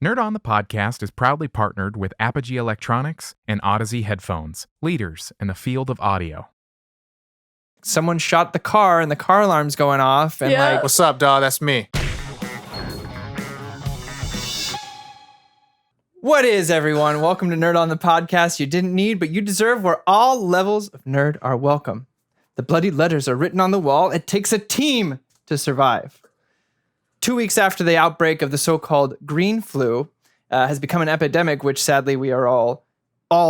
Nerd on the Podcast is proudly partnered with Apogee Electronics and Odyssey Headphones, leaders in the field of audio. Someone shot the car and the car alarm's going off and like, What's up, dog? That's me. what is everyone? Welcome to Nerd on the Podcast you didn't need, but you deserve, where all levels of nerd are welcome. The bloody letters are written on the wall. It takes a team to survive. 2 weeks after the outbreak of the so-called green flu has become an epidemic, which sadly we are all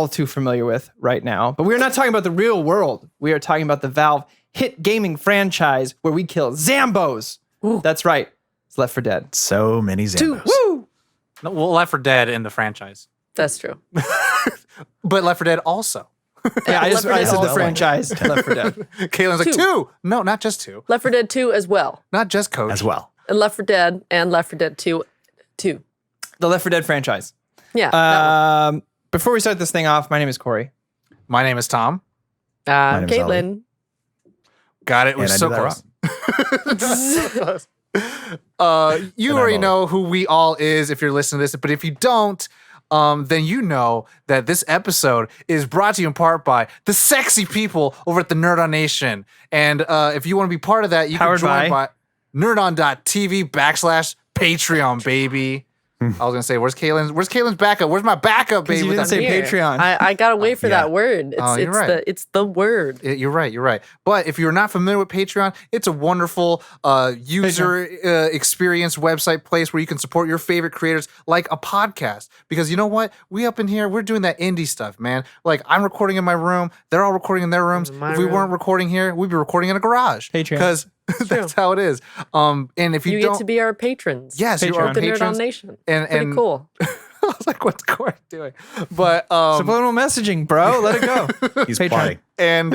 too familiar with right now. But we're not talking about the real world. We are talking about the Valve hit gaming franchise where we kill Zambos. Ooh. That's right. It's Left 4 Dead. So many Zambos. Woo! No, well, Left 4 Dead in the franchise. That's true. But Left 4 Dead also. Yeah, I said the also. franchise Left 4 Dead. Caitlin's like, 2. No, not just 2. Left 4 Dead 2 as well. Not just Coach. As well. And Left 4 Dead and Left 4 Dead 2. The Left 4 Dead franchise. Yeah. that one. Before we start this thing off, my name is Corey. My name is Tom. name's Caitlin. Got it. We're And I so did that close. You already know who we all is if you're listening to this, but if you don't, then you know that this episode is brought to you in part by the sexy people over at the Nerd On Nation. And if you want to be part of that, you Powered can join by nerdon.tv/Patreon, baby. I was gonna say, where's Caitlin's backup? Where's my backup, baby? You didn't say Here. Patreon. I gotta wait for that word. You're right. It's the word. You're right. But if you're not familiar with Patreon, it's a wonderful user experience website place where you can support your favorite creators like a podcast. Because you know what? We up in here, we're doing that indie stuff, man. Like I'm recording in my room. They're all recording in their rooms. If we weren't recording here, we'd be recording in a garage. Patreon. Because that's how it is. And if you, You don't, get to be our patrons. yes, you are Patreon. The Nerd On patrons. Nation. And Pretty cool. I was like, what's Corey doing? But Subliminal messaging, bro. Let it go. He's Patreon. plotting. And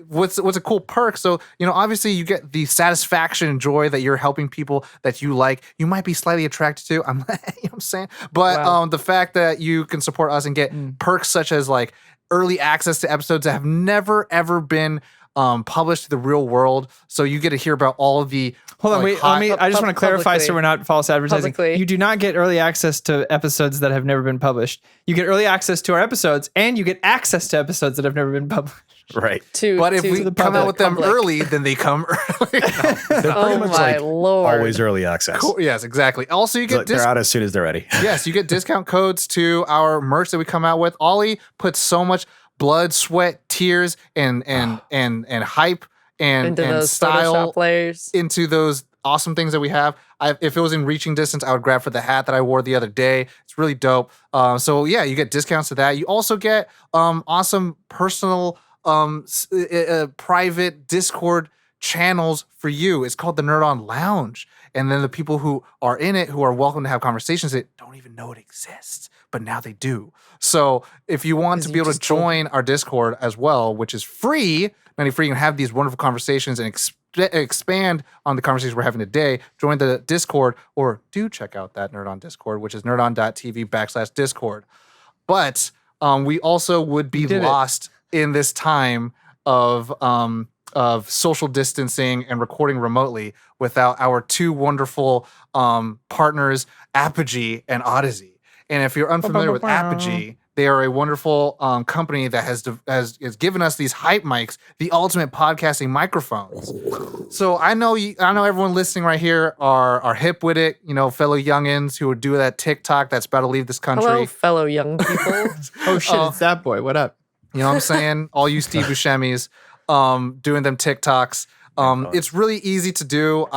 what's a cool perk? So, obviously you get the satisfaction and joy that you're helping people that you like. You might be slightly attracted to. You know what I'm saying? But Wow. the fact that you can support us and get perks such as like early access to episodes that have never ever been published to the real world. So you get to hear about all of the Hold on, like, wait. I just want to clarify so publicly. we're not false advertising. Publicly. You do not get early access to episodes that have never been published. You get early access to our episodes, and you get access to episodes that have never been published. Right. But if we the come out public. with them Public. early, then they come early. They're Oh pretty much my like lord. always early access. Cool. Yes, exactly. Also, you get They're out as soon as they're ready. Yes, you get discount codes to our merch that we come out with. Ollie puts so much blood, sweat, tears, and hype and Into those style Photoshop layers. into those awesome things that we have. If it was in reaching distance, I would grab for the hat that I wore the other day. It's really dope. So yeah, you get discounts to that. You also get awesome personal private Discord channels for you. It's called the Nerd On Lounge. And then the people who are in it, who are welcome to have conversations that don't even know it exists, but now they do. So if you want to be able to join our Discord as well, which is free, you can have these wonderful conversations and expand on the conversations we're having today, join the Discord, or do check out that Nerd On Discord, which is nerdon.tv/Discord. But we also would be lost in this time of social distancing and recording remotely without our two wonderful partners, Apogee and Odyssey. And if you're unfamiliar with Apogee, they are a wonderful company that has given us these hype mics, the ultimate podcasting microphones. So I know everyone listening right here are hip with it. Fellow youngins who would do that TikTok that's about to leave this country. Hello, fellow young people. Oh shit, it's that boy. What up? You know what I'm saying? All you Steve Buscemi's doing them TikToks. It's really easy to do.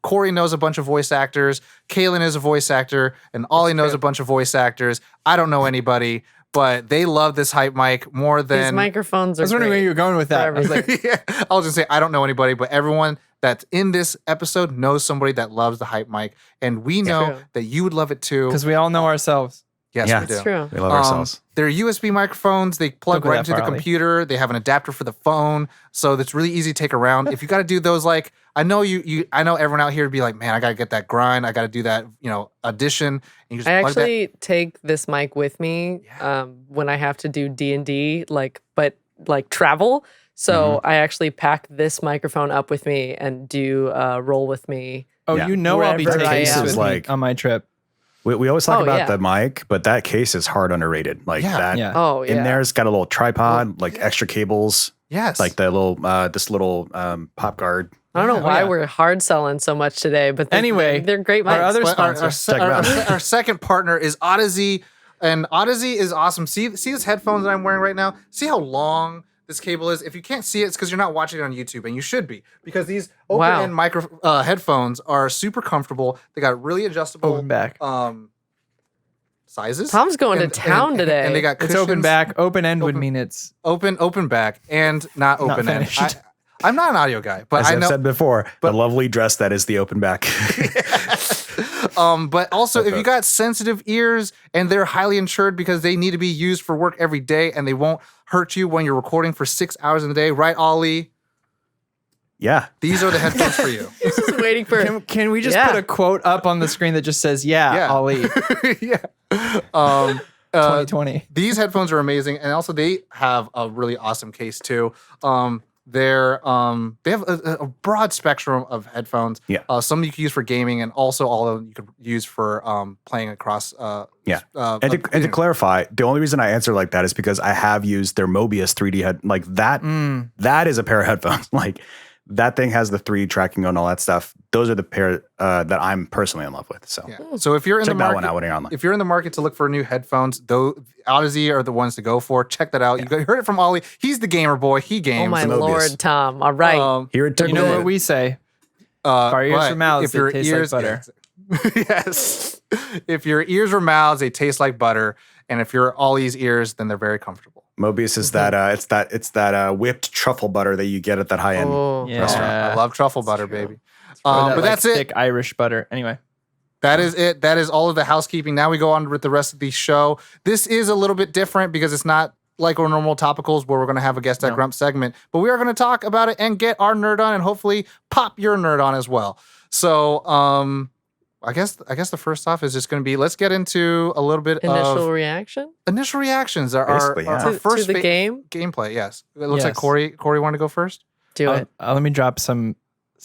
Corey knows a bunch of voice actors. Kaylin is a voice actor. And Ollie knows a bunch of voice actors. I don't know anybody, but they love this hype mic more than... These microphones are I was wondering where you were going with that. I was Forever. like, Yeah, I was going to say, I don't know anybody, but everyone that's in this episode knows somebody that loves the hype mic. And we know True. that you would love it too. because we all know ourselves. Yes, Yeah. we do. It's true. We love ourselves. They're USB microphones. They plug Don't go right that into the far, Ollie. computer. They have an adapter for the phone, so it's really easy to take around. If you got to do those, like I know I know everyone out here would be like, man, I got to get that grind. I got to do that, audition. And you just I plug that. actually take this mic with me when I have to do D&D, but travel. So I actually pack this microphone up with me and do roll with me. Oh, Yeah. I'll be Wherever taking I this am. with me Like- on my trip. We always talk Oh, about yeah. the mic, but that case is hard underrated. Like that Yeah. Oh yeah. in there's got a little tripod, like extra cables, Yes. like the little this little pop guard. I don't know Yeah, why yeah. we're hard selling so much today, but Anyway, they're great mics. our other But sponsor. Check 'em out. our second partner is Odyssey, and Odyssey is awesome. See these headphones that I'm wearing right now? See how long this cable is? If you can't see it, it's because you're not watching it on YouTube, and you should be, because these open-end headphones are super comfortable. They got really adjustable Open back. sizes. Tom's going to town today. And they got It's cushions. open back. Open end would Open- mean it's open back, and not open end. finished. I'm not an audio guy, but As I I've know. said before, the lovely dress that is the open back. But also, if you got sensitive ears and they're highly insured because they need to be used for work every day and they won't hurt you when you're recording for 6 hours in a day, right, Ollie? Yeah. These are the headphones for you. He's just waiting for. Can we just Yeah. put a quote up on the screen that just says, yeah. Ali, Yeah. 2020. These headphones are amazing, and also they have a really awesome case too. They have a broad spectrum of headphones. Yeah. Some you can use for gaming, and also all of them you could use for playing across. Yeah. And to clarify, the only reason I answer like that is because I have used their Mobius 3D head. Like that, that is a pair of headphones. Like that thing has the 3D tracking and all that stuff. Those are the pair that I'm personally in love with. So So if you're in check the that market, one out when you're online. if you're in the market to look for new headphones, though Odyssey are the ones to go for. Check that out. You heard it from Ollie. He's the gamer boy. He games. Oh my Mobius. lord, Tom! All right. Here it took You know what we say? Our ears but or mouths, if your they taste like ears, butter. yes. If your ears or mouths, they taste like butter. And if you're Ollie's ears, then they're very comfortable. Mobius is that it's that whipped truffle butter that you get at that high end. Oh. Yeah. I love truffle butter, baby. Or that, But like, that's it. thick Irish butter. Anyway. That is it. That is all of the housekeeping. Now we go on with the rest of the show. This is a little bit different because it's not like our normal topicals where we're going to have a guest at Grump segment, but we are going to talk about it and get our nerd on and hopefully pop your nerd on as well. So, I guess the first off is just going to be, let's get into a little bit Initial of reaction initial reactions. Basically, yeah. Our to first the game. gameplay. Yes. It looks like Yes. Corey want to go first. Do it. Let me drop some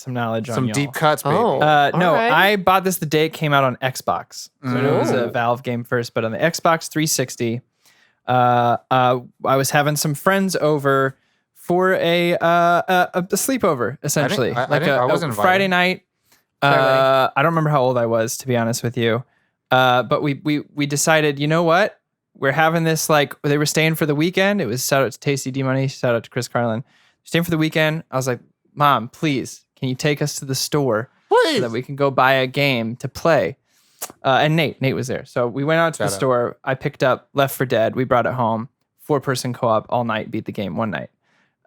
knowledge on Some y'all. deep cuts, baby. Oh. No, Alright. I bought this the day it came out on Xbox. So it was a Ooh. Valve game first, but on the Xbox 360, I was having some friends over for a sleepover, essentially. I wasn't invited. Friday night. I don't remember how old I was, to be honest with you. But we decided, you know what? We're having this, like, they were staying for the weekend. It was shout out to Tasty D Money, shout out to Chris Carlin. Staying for the weekend. I was like, Mom, please, can you take us to the store so that we can go buy a game to play? And Nate was there. So we went out to the store. I picked up Left 4 Dead. We brought it home. 4-person co-op all night, beat the game one night.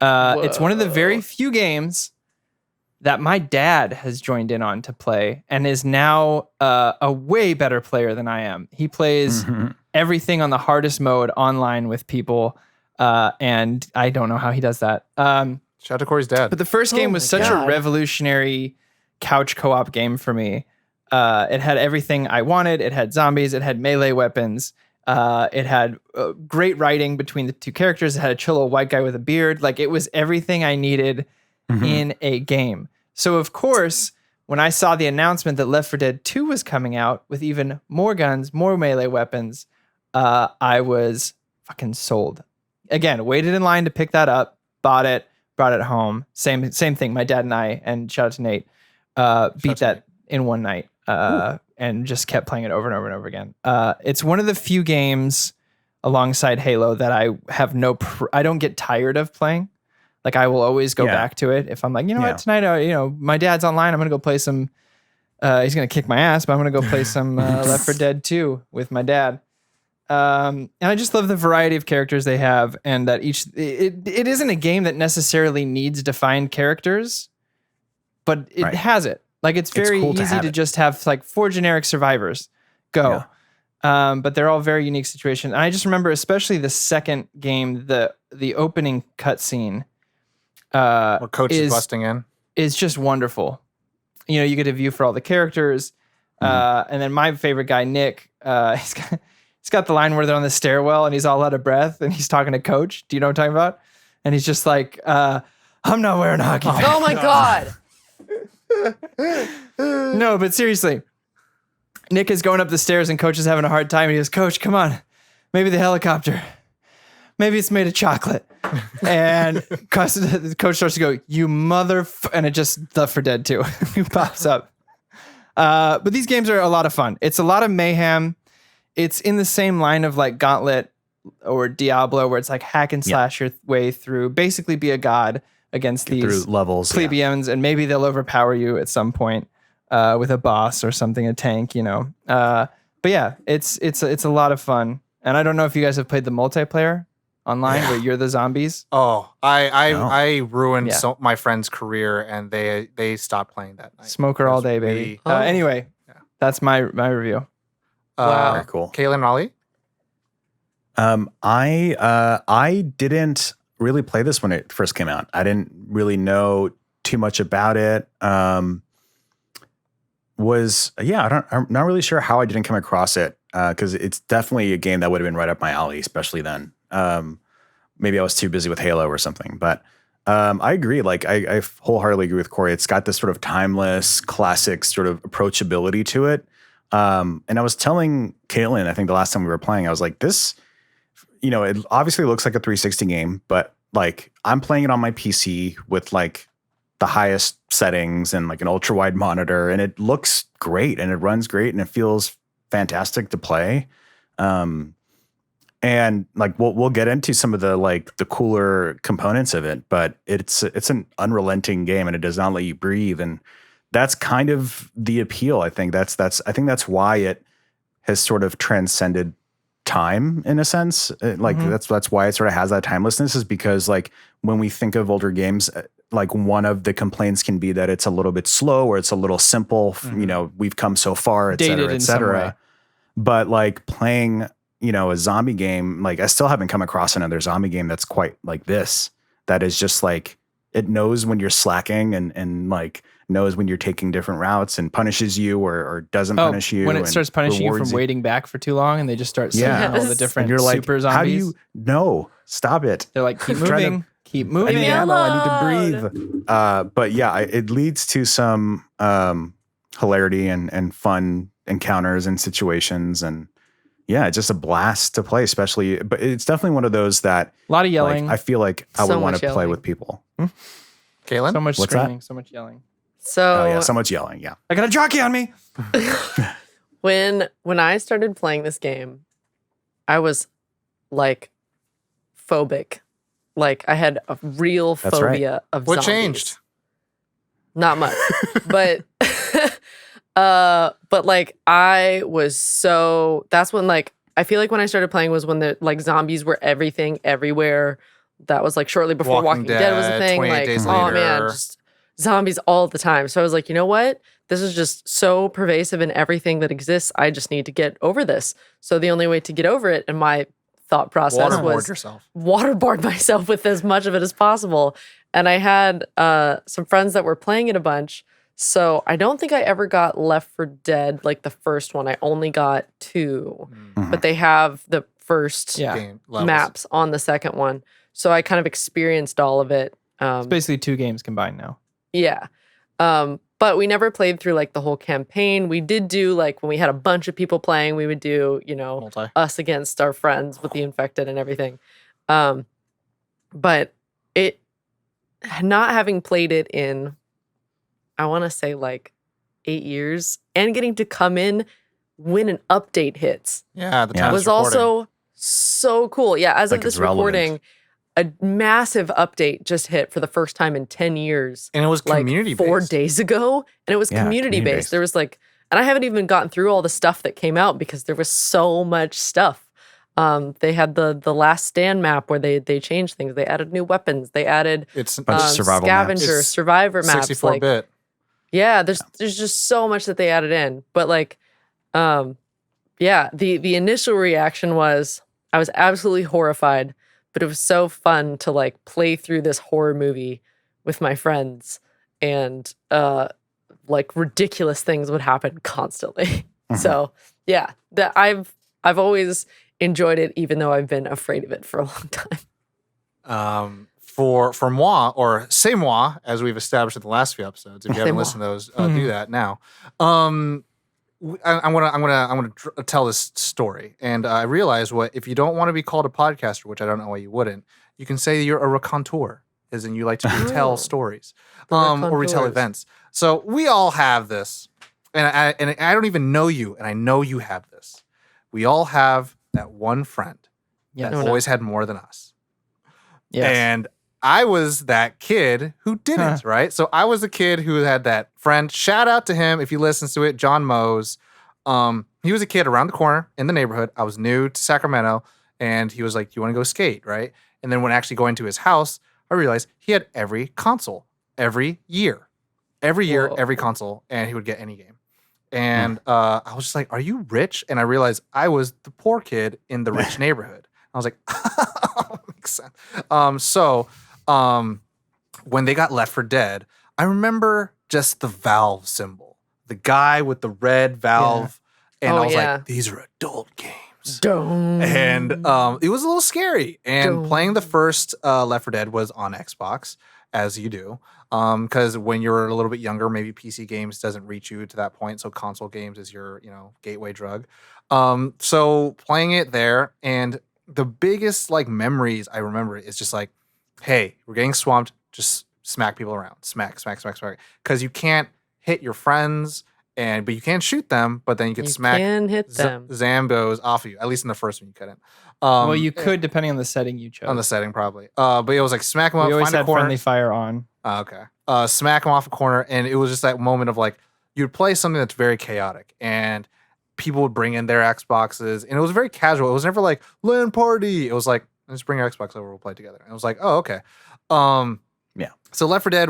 It's one of the very few games that my dad has joined in on to play and is now a way better player than I am. He plays everything on the hardest mode online with people. And I don't know how he does that. Shout out to Corey's dad. But the first game was such a revolutionary couch co-op game for me. It had everything I wanted. It had zombies. It had melee weapons. It had great writing between the two characters. It had a chill old white guy with a beard. Like, it was everything I needed in a game. So, of course, when I saw the announcement that Left 4 Dead 2 was coming out with even more guns, more melee weapons, I was fucking sold. Again, waited in line to pick that up, bought it, brought it home. Same thing. My dad and I, and shout out to Nate, beat that in one night and just kept playing it over and over and over again. It's one of the few games alongside Halo that I have I don't get tired of playing. Like, I will always go back to it. If I'm like, you know what, tonight, my dad's online. I'm going to go play some, he's going to kick my ass, but I'm going to go play some Left 4 Dead 2 with my dad. And I just love the variety of characters they have, and that it isn't a game that necessarily needs defined characters, but it has it. Like, it's very cool to easy have to it. just have like 4 generic survivors go. But they're all very unique situations. And I just remember, especially the second game, the opening cutscene, Where Coach is busting in. is just wonderful. You get a view for all the characters. And then my favorite guy, Nick, he's got the line where they're on the stairwell and he's all out of breath and he's talking to Coach. Do you know what I'm talking about? And he's just like, I'm not wearing hockey pants. Oh my god! No, but seriously, Nick is going up the stairs and Coach is having a hard time. And he goes, Coach, come on. Maybe the helicopter. Maybe it's made of chocolate. And Coach starts to go, you and it just Left 4 Dead 2 pops up. But these games are a lot of fun. It's a lot of mayhem. It's in the same line of like Gauntlet or Diablo, where it's like hack and slash your way through, basically be a god against these levels, plebeians, and maybe they'll overpower you at some point with a boss or something, a tank, you know. But yeah, it's a lot of fun. And I don't know if you guys have played the multiplayer online where you're the zombies. Oh, I ruined Yeah. my friend's career, and they stopped playing that night. Smoker all day, baby. Anyway, that's my review. Wow. Very cool. Kaylin, Raleigh? I didn't really play this when it first came out. I didn't really know too much about it. I'm not really sure how I didn't come across it, because it's definitely a game that would have been right up my alley, especially then. Maybe I was too busy with Halo or something, but I agree. Like I wholeheartedly agree with Corey. It's got this sort of timeless, classic sort of approachability to it. And I was telling Kaylin, I think the last time we were playing, I was like, this, it obviously looks like a 360 game, but like I'm playing it on my PC with like the highest settings and like an ultra wide monitor, and it looks great and it runs great and it feels fantastic to play. And like we'll get into some of the like the cooler components of it, but it's an unrelenting game and it does not let you breathe. And that's kind of the appeal. I think that's why it has sort of transcended time in a sense. That's why it sort of has that timelessness, is because like when we think of older games, like one of the complaints can be that it's a little bit slow or it's a little simple. We've come so far, et cetera, et cetera. But like playing, a zombie game, like I still haven't come across another zombie game that's quite like this, that is just like, it knows when you're slacking and like knows when you're taking different routes and punishes you or doesn't punish you. When it starts punishing you from waiting back for too long and they just start saying all the different you're like, super zombies. How do you no, stop it. They're like, keep moving, keep moving. I need ammo, I need to breathe. But yeah, it leads to some hilarity and fun encounters and situations, and yeah, it's just a blast to play, especially, but it's definitely one of those that a lot of yelling. Like, I feel like I So would want much to play yelling. with people. Kaylin? So much What's screaming, that? so much yelling. So Oh yeah, so much yelling. Yeah. I got a jockey on me. when I started playing this game, I was like phobic. Like I had a real That's phobia of What zombies. changed? Not much. but but like I was so, that's when like I feel like when I started playing was when the like zombies were everything everywhere. That was like shortly before Walking Dead was a thing. 28 Like, Days oh man, Later. just zombies all the time. So I was like, you know what? This is just so pervasive in everything that exists. I just need to get over this. So the only way to get over it, and my thought process Waterboard was yourself. waterboard myself with as much of it as possible. And I had some friends that were playing it a bunch. So I don't think I ever got Left 4 Dead, like the first one. I only got 2, but they have the first Game levels. maps on the second one. So I kind of experienced all of it. It's basically 2 games combined now. Yeah. But we never played through like the whole campaign. We did do like when we had a bunch of people playing, we would do, Multi. us against our friends with the infected and everything. But it, not having played it in, I want to say like 8 years, and getting to come in when an update hits Yeah, the Yeah. time was also so cool. Yeah, as Like of this it's relevant. recording, a massive update just hit for the first time in 10 years. And it was Like community 4 based. days ago, and it was Yeah, community community-based. based. There was like, and I haven't even gotten through all the stuff that came out because there was so much stuff. They had the Last Stand map where they changed things. They added new weapons. They added It's Bunch of survival maps. scavenger, It's survivor maps. 64 bit. Yeah, there's just so much that they added in. But like, yeah, the initial reaction was I was absolutely horrified, but it was so fun to like play through this horror movie with my friends, and like ridiculous things would happen constantly. So yeah, that I've always enjoyed it, even though I've been afraid of it for a long time. For moi, or c'est moi, as we've established in the last few episodes. If you C'est haven't moi. listened to those, do that now. I'm gonna tell this story, and I realized if you don't want to be called a podcaster, which I don't know why you wouldn't, you can say you're a raconteur, as in you like to retell stories, or retell events. So we all have this, and I don't even know you, and I know you have this. We all have that one friend that always had more than us. Yes. And I was that kid who didn't, right? So I was the kid who had that friend. Shout out to him if he listens to it, John Mose. He was a kid around the corner in the neighborhood. I was new to Sacramento, and he was like, "You want to go skate, right?" And then when actually going to his house, I realized he had every console every year, every console, and he would get any game. And I was just like, "Are you rich?" And I realized I was the poor kid in the rich neighborhood. I was like, makes sense. When they got Left 4 Dead, I remember just the Valve symbol, the guy with the red Valve, and I was like, these are adult games. And it was a little scary. And playing the first Left 4 Dead was on Xbox, as you do, because when you're a little bit younger, maybe PC games doesn't reach you to that point, so console games is your gateway drug. So playing it there, and the biggest memories I remember is just like, hey, we're getting swamped. Just smack people around. Smack. Because you can't hit your friends, but you can shoot them, but then you can smack Zambos off of you. At least in the first one, you couldn't. Well, you could, depending on the setting you chose. On the setting, probably. But it was like smack them up, we always find a had corner. friendly fire on. Okay. Smack them off a corner, and it was just that moment of like, you'd play something that's very chaotic, and people would bring in their Xboxes, and it was very casual. It was never like LAN party. It was like, let's bring your Xbox over, we'll play together. And it was like, oh, okay. So Left 4 Dead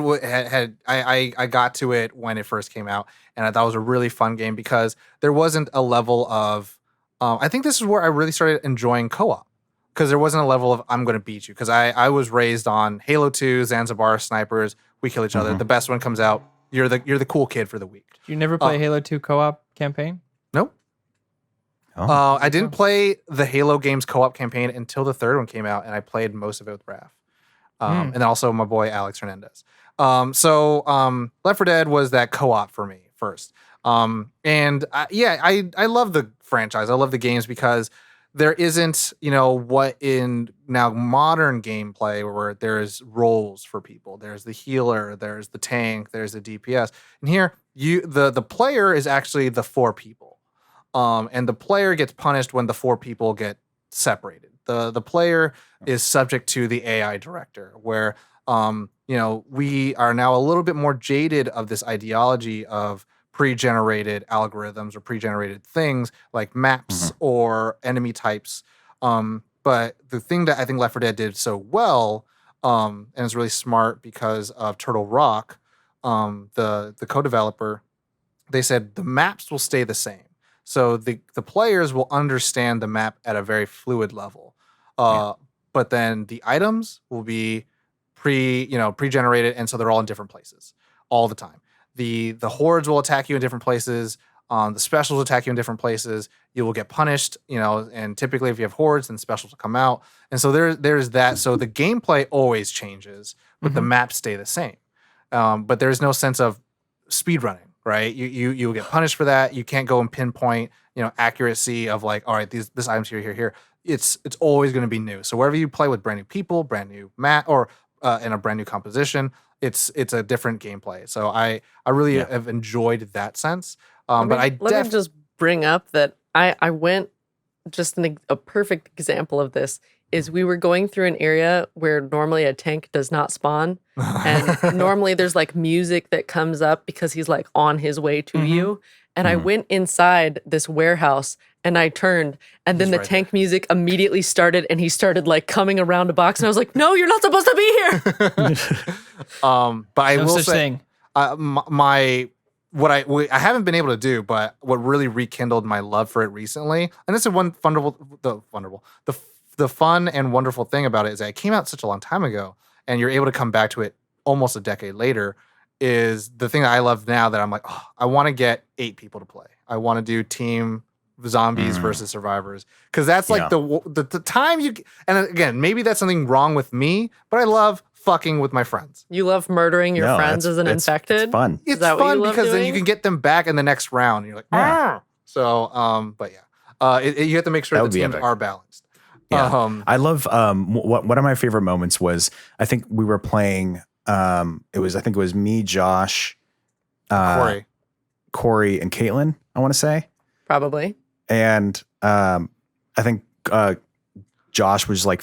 I got to it when it first came out, and I thought it was a really fun game because there wasn't a level of, I think this is where I really started enjoying co-op, because there wasn't a level of I'm going to beat you, because I was raised on Halo 2, Zanzibar, snipers, we kill each other. The best one comes out, you're the cool kid for the week. Did you never play Halo 2 co-op campaign? Nope. I didn't play the Halo games co-op campaign until the third one came out, and I played most of it with Raph. And then also my boy Alex Hernandez. Left 4 Dead was that co-op for me first. I love the franchise. I love the games because there isn't, what in now modern gameplay where there's roles for people. There's the healer, there's the tank, there's the DPS. And here, the player is actually the 4 people. And the player gets punished when the 4 people get separated. The player is subject to the AI director, where we are now a little bit more jaded of this ideology of pre-generated algorithms or pre-generated things like maps or enemy types. But the thing that I think Left 4 Dead did so well, and is really smart because of Turtle Rock, the co-developer, they said the maps will stay the same. So the players will understand the map at a very fluid level. But then the items will be pre-generated, and so they're all in different places all the time. The hordes will attack you in different places. The specials will attack you in different places. You will get punished, and typically if you have hordes, then specials will come out. And so there's that. So the gameplay always changes, but the maps stay the same. But there's no sense of speedrunning, right? You'll get punished for that. You can't go and pinpoint, accuracy of like, all right, this item's here. It's always going to be new. So wherever you play with brand new people, brand new map, or in a brand new composition, it's a different gameplay. So I really have enjoyed that sense. Let me just bring up that I went, just a perfect example of this is we were going through an area where normally a tank does not spawn. And normally there's like music that comes up because he's like on his way to you. And I went inside this warehouse and I turned, and then the tank music immediately started, and he started like coming around a box, and I was like, no, you're not supposed to be here. But I No will such say, thing. what I haven't been able to do, but what really rekindled my love for it recently, and this is the fun and wonderful thing about it is that it came out such a long time ago, and you're able to come back to it almost a decade later. Is the thing that I love now that I'm like, oh, I want to get 8 people to play. I want to do team zombies versus survivors, because that's like the time you. And again, maybe that's something wrong with me, but I love fucking with my friends. You love murdering your No, friends as an infected? It's fun. It's that what you fun love because then you doing? can get them back in the next round. And you're like, ah. So, but yeah, you have to make sure That the would be teams epic. are balanced. Yeah. I love one of my favorite moments was I think we were playing I think it was me, Josh, Corey and Caitlin, I want to say. Probably. And I think Josh was like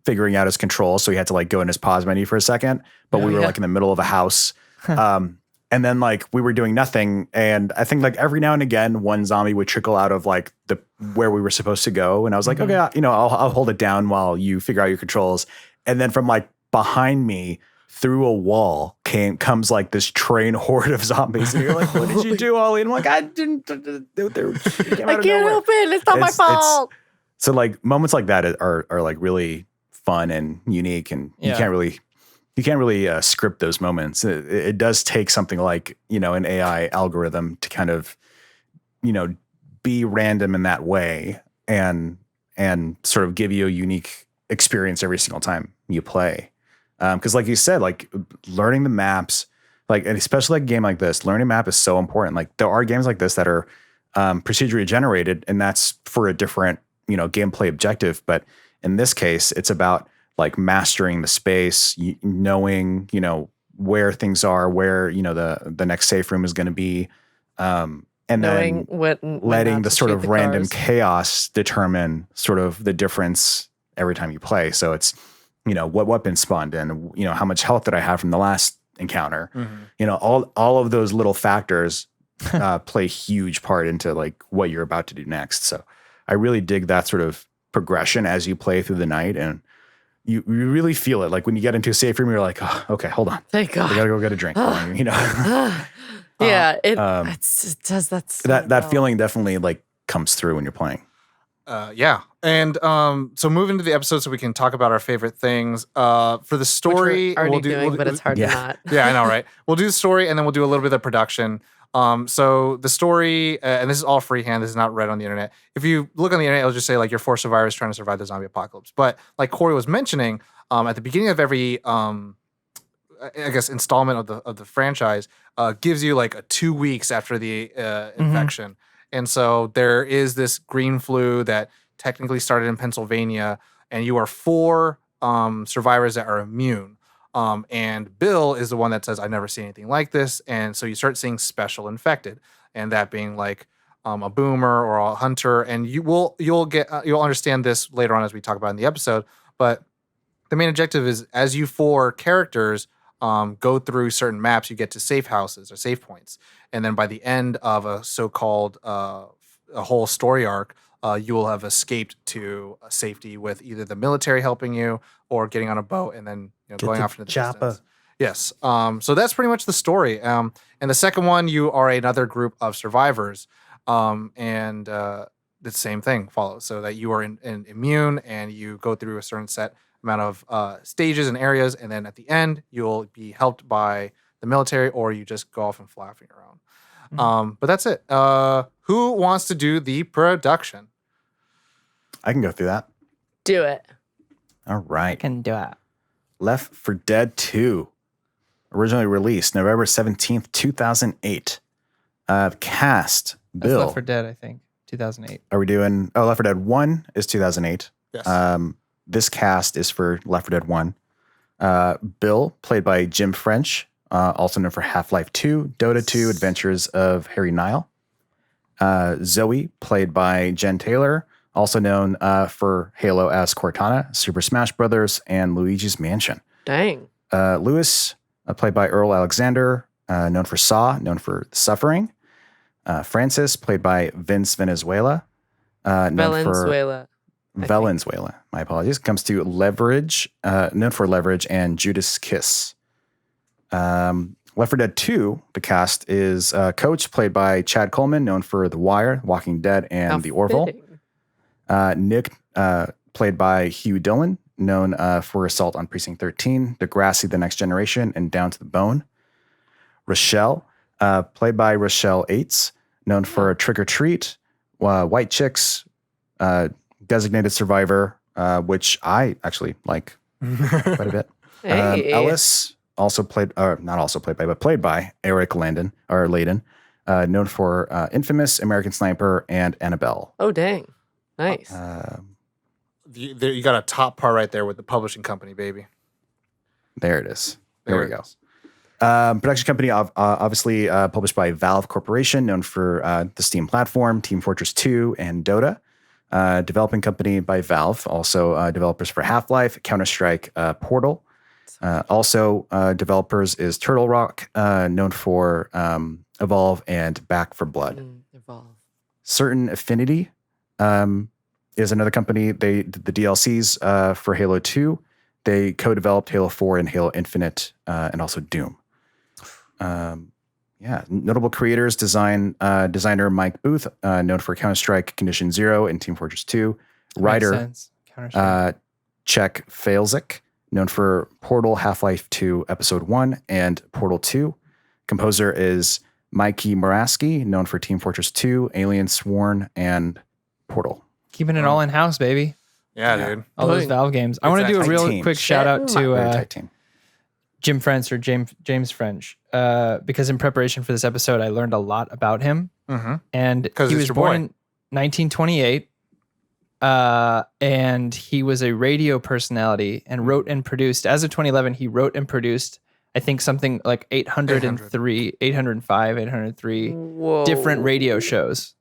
figuring out his control, so he had to like go in his pause menu for a second, but we were like in the middle of a house. And then like we were doing nothing, and I think like every now and again one zombie would trickle out of like the where we were supposed to go, and I was like, okay, I'll hold it down while you figure out your controls. And then from like behind me through a wall comes like this train horde of zombies, and you're like, what did you do, Ollie? And I'm like, I didn't. I can't help it. It's not my fault. So like moments like that are like really fun and unique, and you can't really script those moments. It does take something like, an AI algorithm to kind of, be random in that way and sort of give you a unique experience every single time you play. Because like you said, like learning the maps, like, and especially like a game like this, learning map is so important. Like there are games like this that are procedurally generated, and that's for a different, gameplay objective. But in this case, it's about like mastering the space, knowing, where things are, where, the next safe room is going to be. And Knowing then letting the sort of random chaos determine sort of the difference every time you play. So it's, what weapon spawned in, how much health did I have from the last encounter? All of those little factors play a huge part into like what you're about to do next. So I really dig that sort of progression as you play through the night, and you really feel it. Like when you get into a safe room, you're like, oh, okay, hold on. Thank God. I gotta go get a drink. Yeah, it does that. That feeling definitely like comes through when you're playing. Yeah. And so moving to the episode so we can talk about our favorite things. For the story, we'll do, but it's hard to not. Yeah, I know, right? We'll do the story, and then we'll do a little bit of production. So the story, and this is all freehand, this is not read on the internet. If you look on the internet, it'll just say like you're 4 survivors trying to survive the zombie apocalypse. But like Corey was mentioning, at the beginning of every, I guess, installment of the franchise, gives you like 2 weeks after the infection. And so there is this green flu that technically started in Pennsylvania, and you are 4 survivors that are immune. And Bill is the one that says, I've never seen anything like this. And so you start seeing special infected, and that being like a boomer or a hunter. And you'll understand this later on as we talk about in the episode. But the main objective is, as you 4 characters go through certain maps, you get to safe houses or safe points. And then by the end of a so-called a whole story arc, you will have escaped to safety with either the military helping you or getting on a boat and then going off into the distance. Yes. So that's pretty much the story. And the second one, you are another group of survivors, and the same thing follows. So that you are immune, and you go through a certain set amount of stages and areas, and then at the end, you'll be helped by the military, or you just go off and fly off on your own. But that's it. Who wants to do the production? I can go through that. Do it. All right. Can do it. Left 4 Dead 2, originally released November 17th, 2008. Cast, That's Bill. Left 4 Dead, I think. 2008. Are we doing, Left 4 Dead 1 is 2008. Yes. This cast is for Left 4 Dead 1. Bill, played by Jim French, also known for Half-Life 2, Dota 2, Adventures of Harry Nile. Zoe, played by Jen Taylor, also known for Halo as Cortana, Super Smash Brothers, and Luigi's Mansion. Dang. Lewis, played by Earl Alexander, known for Saw, known for Suffering. Francis, played by Vince Venezuela. Valenzuela. Valenzuela, my apologies. Comes to Leverage, known for Leverage, and Judas Kiss. Left 4 Dead 2, the cast is Coach, played by Chad Coleman, known for The Wire, Walking Dead, and How The Orville. fitting. Nick, played by Hugh Dillon, known for Assault on Precinct 13, Degrassi, The Next Generation, and Down to the Bone. Rochelle, played by Rochelle Aites, known for Trick or Treat, White Chicks, Designated Survivor, which I actually like quite a bit. Ellis also played, or not also played by, but played by Eric Landon, known for Infamous, American Sniper, and Annabelle. Oh, dang. Nice. You got a top part right there with the publishing company, baby. There it is. There we it go. is. Production company, obviously published by Valve Corporation, known for the Steam platform, Team Fortress 2, and Dota. Developing company by Valve, also developers for Half-Life, Counter-Strike, Portal. Also developers is Turtle Rock, known for Evolve and Back for Blood. Evolve. Certain Affinity is another company. They did the DLCs for Halo 2. They co-developed Halo 4 and Halo Infinite, and also Doom. Notable creators, designer Mike Booth, known for Counter-Strike Condition Zero and Team Fortress 2. Writer Czech Failzik, known for Portal, Half-Life 2, Episode 1, and Portal 2. Composer is Mikey Moraski, known for Team Fortress 2, Alien Sworn, and Portal. Keeping it all in-house, baby. Yeah, dude. All those Valve games. I want to do a real quick shout out Very to tight team. Jim French or James French, because in preparation for this episode, I learned a lot about him. Mm-hmm. And he was born in 1928, and he was a radio personality and wrote and produced. As of 2011, he wrote and produced, I think, something like 803 Whoa. different radio shows,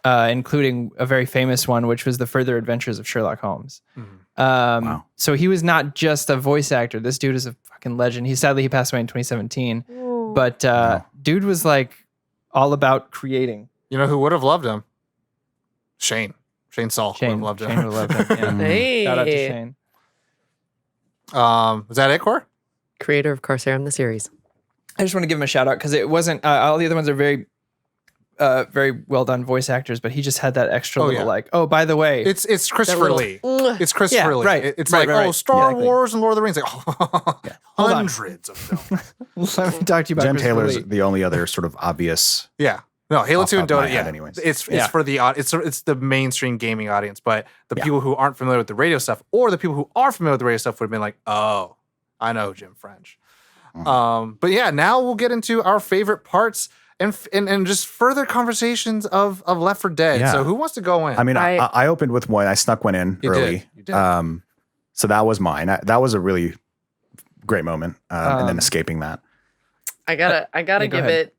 including a very famous one, which was The Further Adventures of Sherlock Holmes. Mm-hmm. So he was not just a voice actor. This dude is a fucking legend. He passed away in 2017. Ooh. But dude was like all about creating. You know who would have loved him? Shane Saul would have Shane loved would him. have loved him. Yeah. Hey. Shout out to Shane. Was that it, Cor? Creator of Corsair the series. I just want to give him a shout out because it wasn't all the other ones are very well done voice actors, but he just had that extra by the way, It's Christopher Lee. It's Christopher Lee. right. It's Right, like, right. Star Exactly. Wars and Lord of the Rings. Like, Hold on. hundreds of films. let me talk to you about Jen Christopher Taylor's Lee. the only other sort of obvious. Yeah. No, Halo Off 2 and top of my Dota, head yeah. anyways. It's Yeah. for the it's the mainstream gaming audience, but the Yeah. people who aren't familiar with the radio stuff or the people who are familiar with the radio stuff would have been like, "Oh, I know Jim French." But yeah, now we'll get into our favorite parts and just further conversations of Left 4 Dead. Yeah. So who wants to go in? I mean, I- I opened with one. I snuck one in You early. did. You did. So that was mine. That was a really great moment. And then escaping that. I gotta go give ahead. it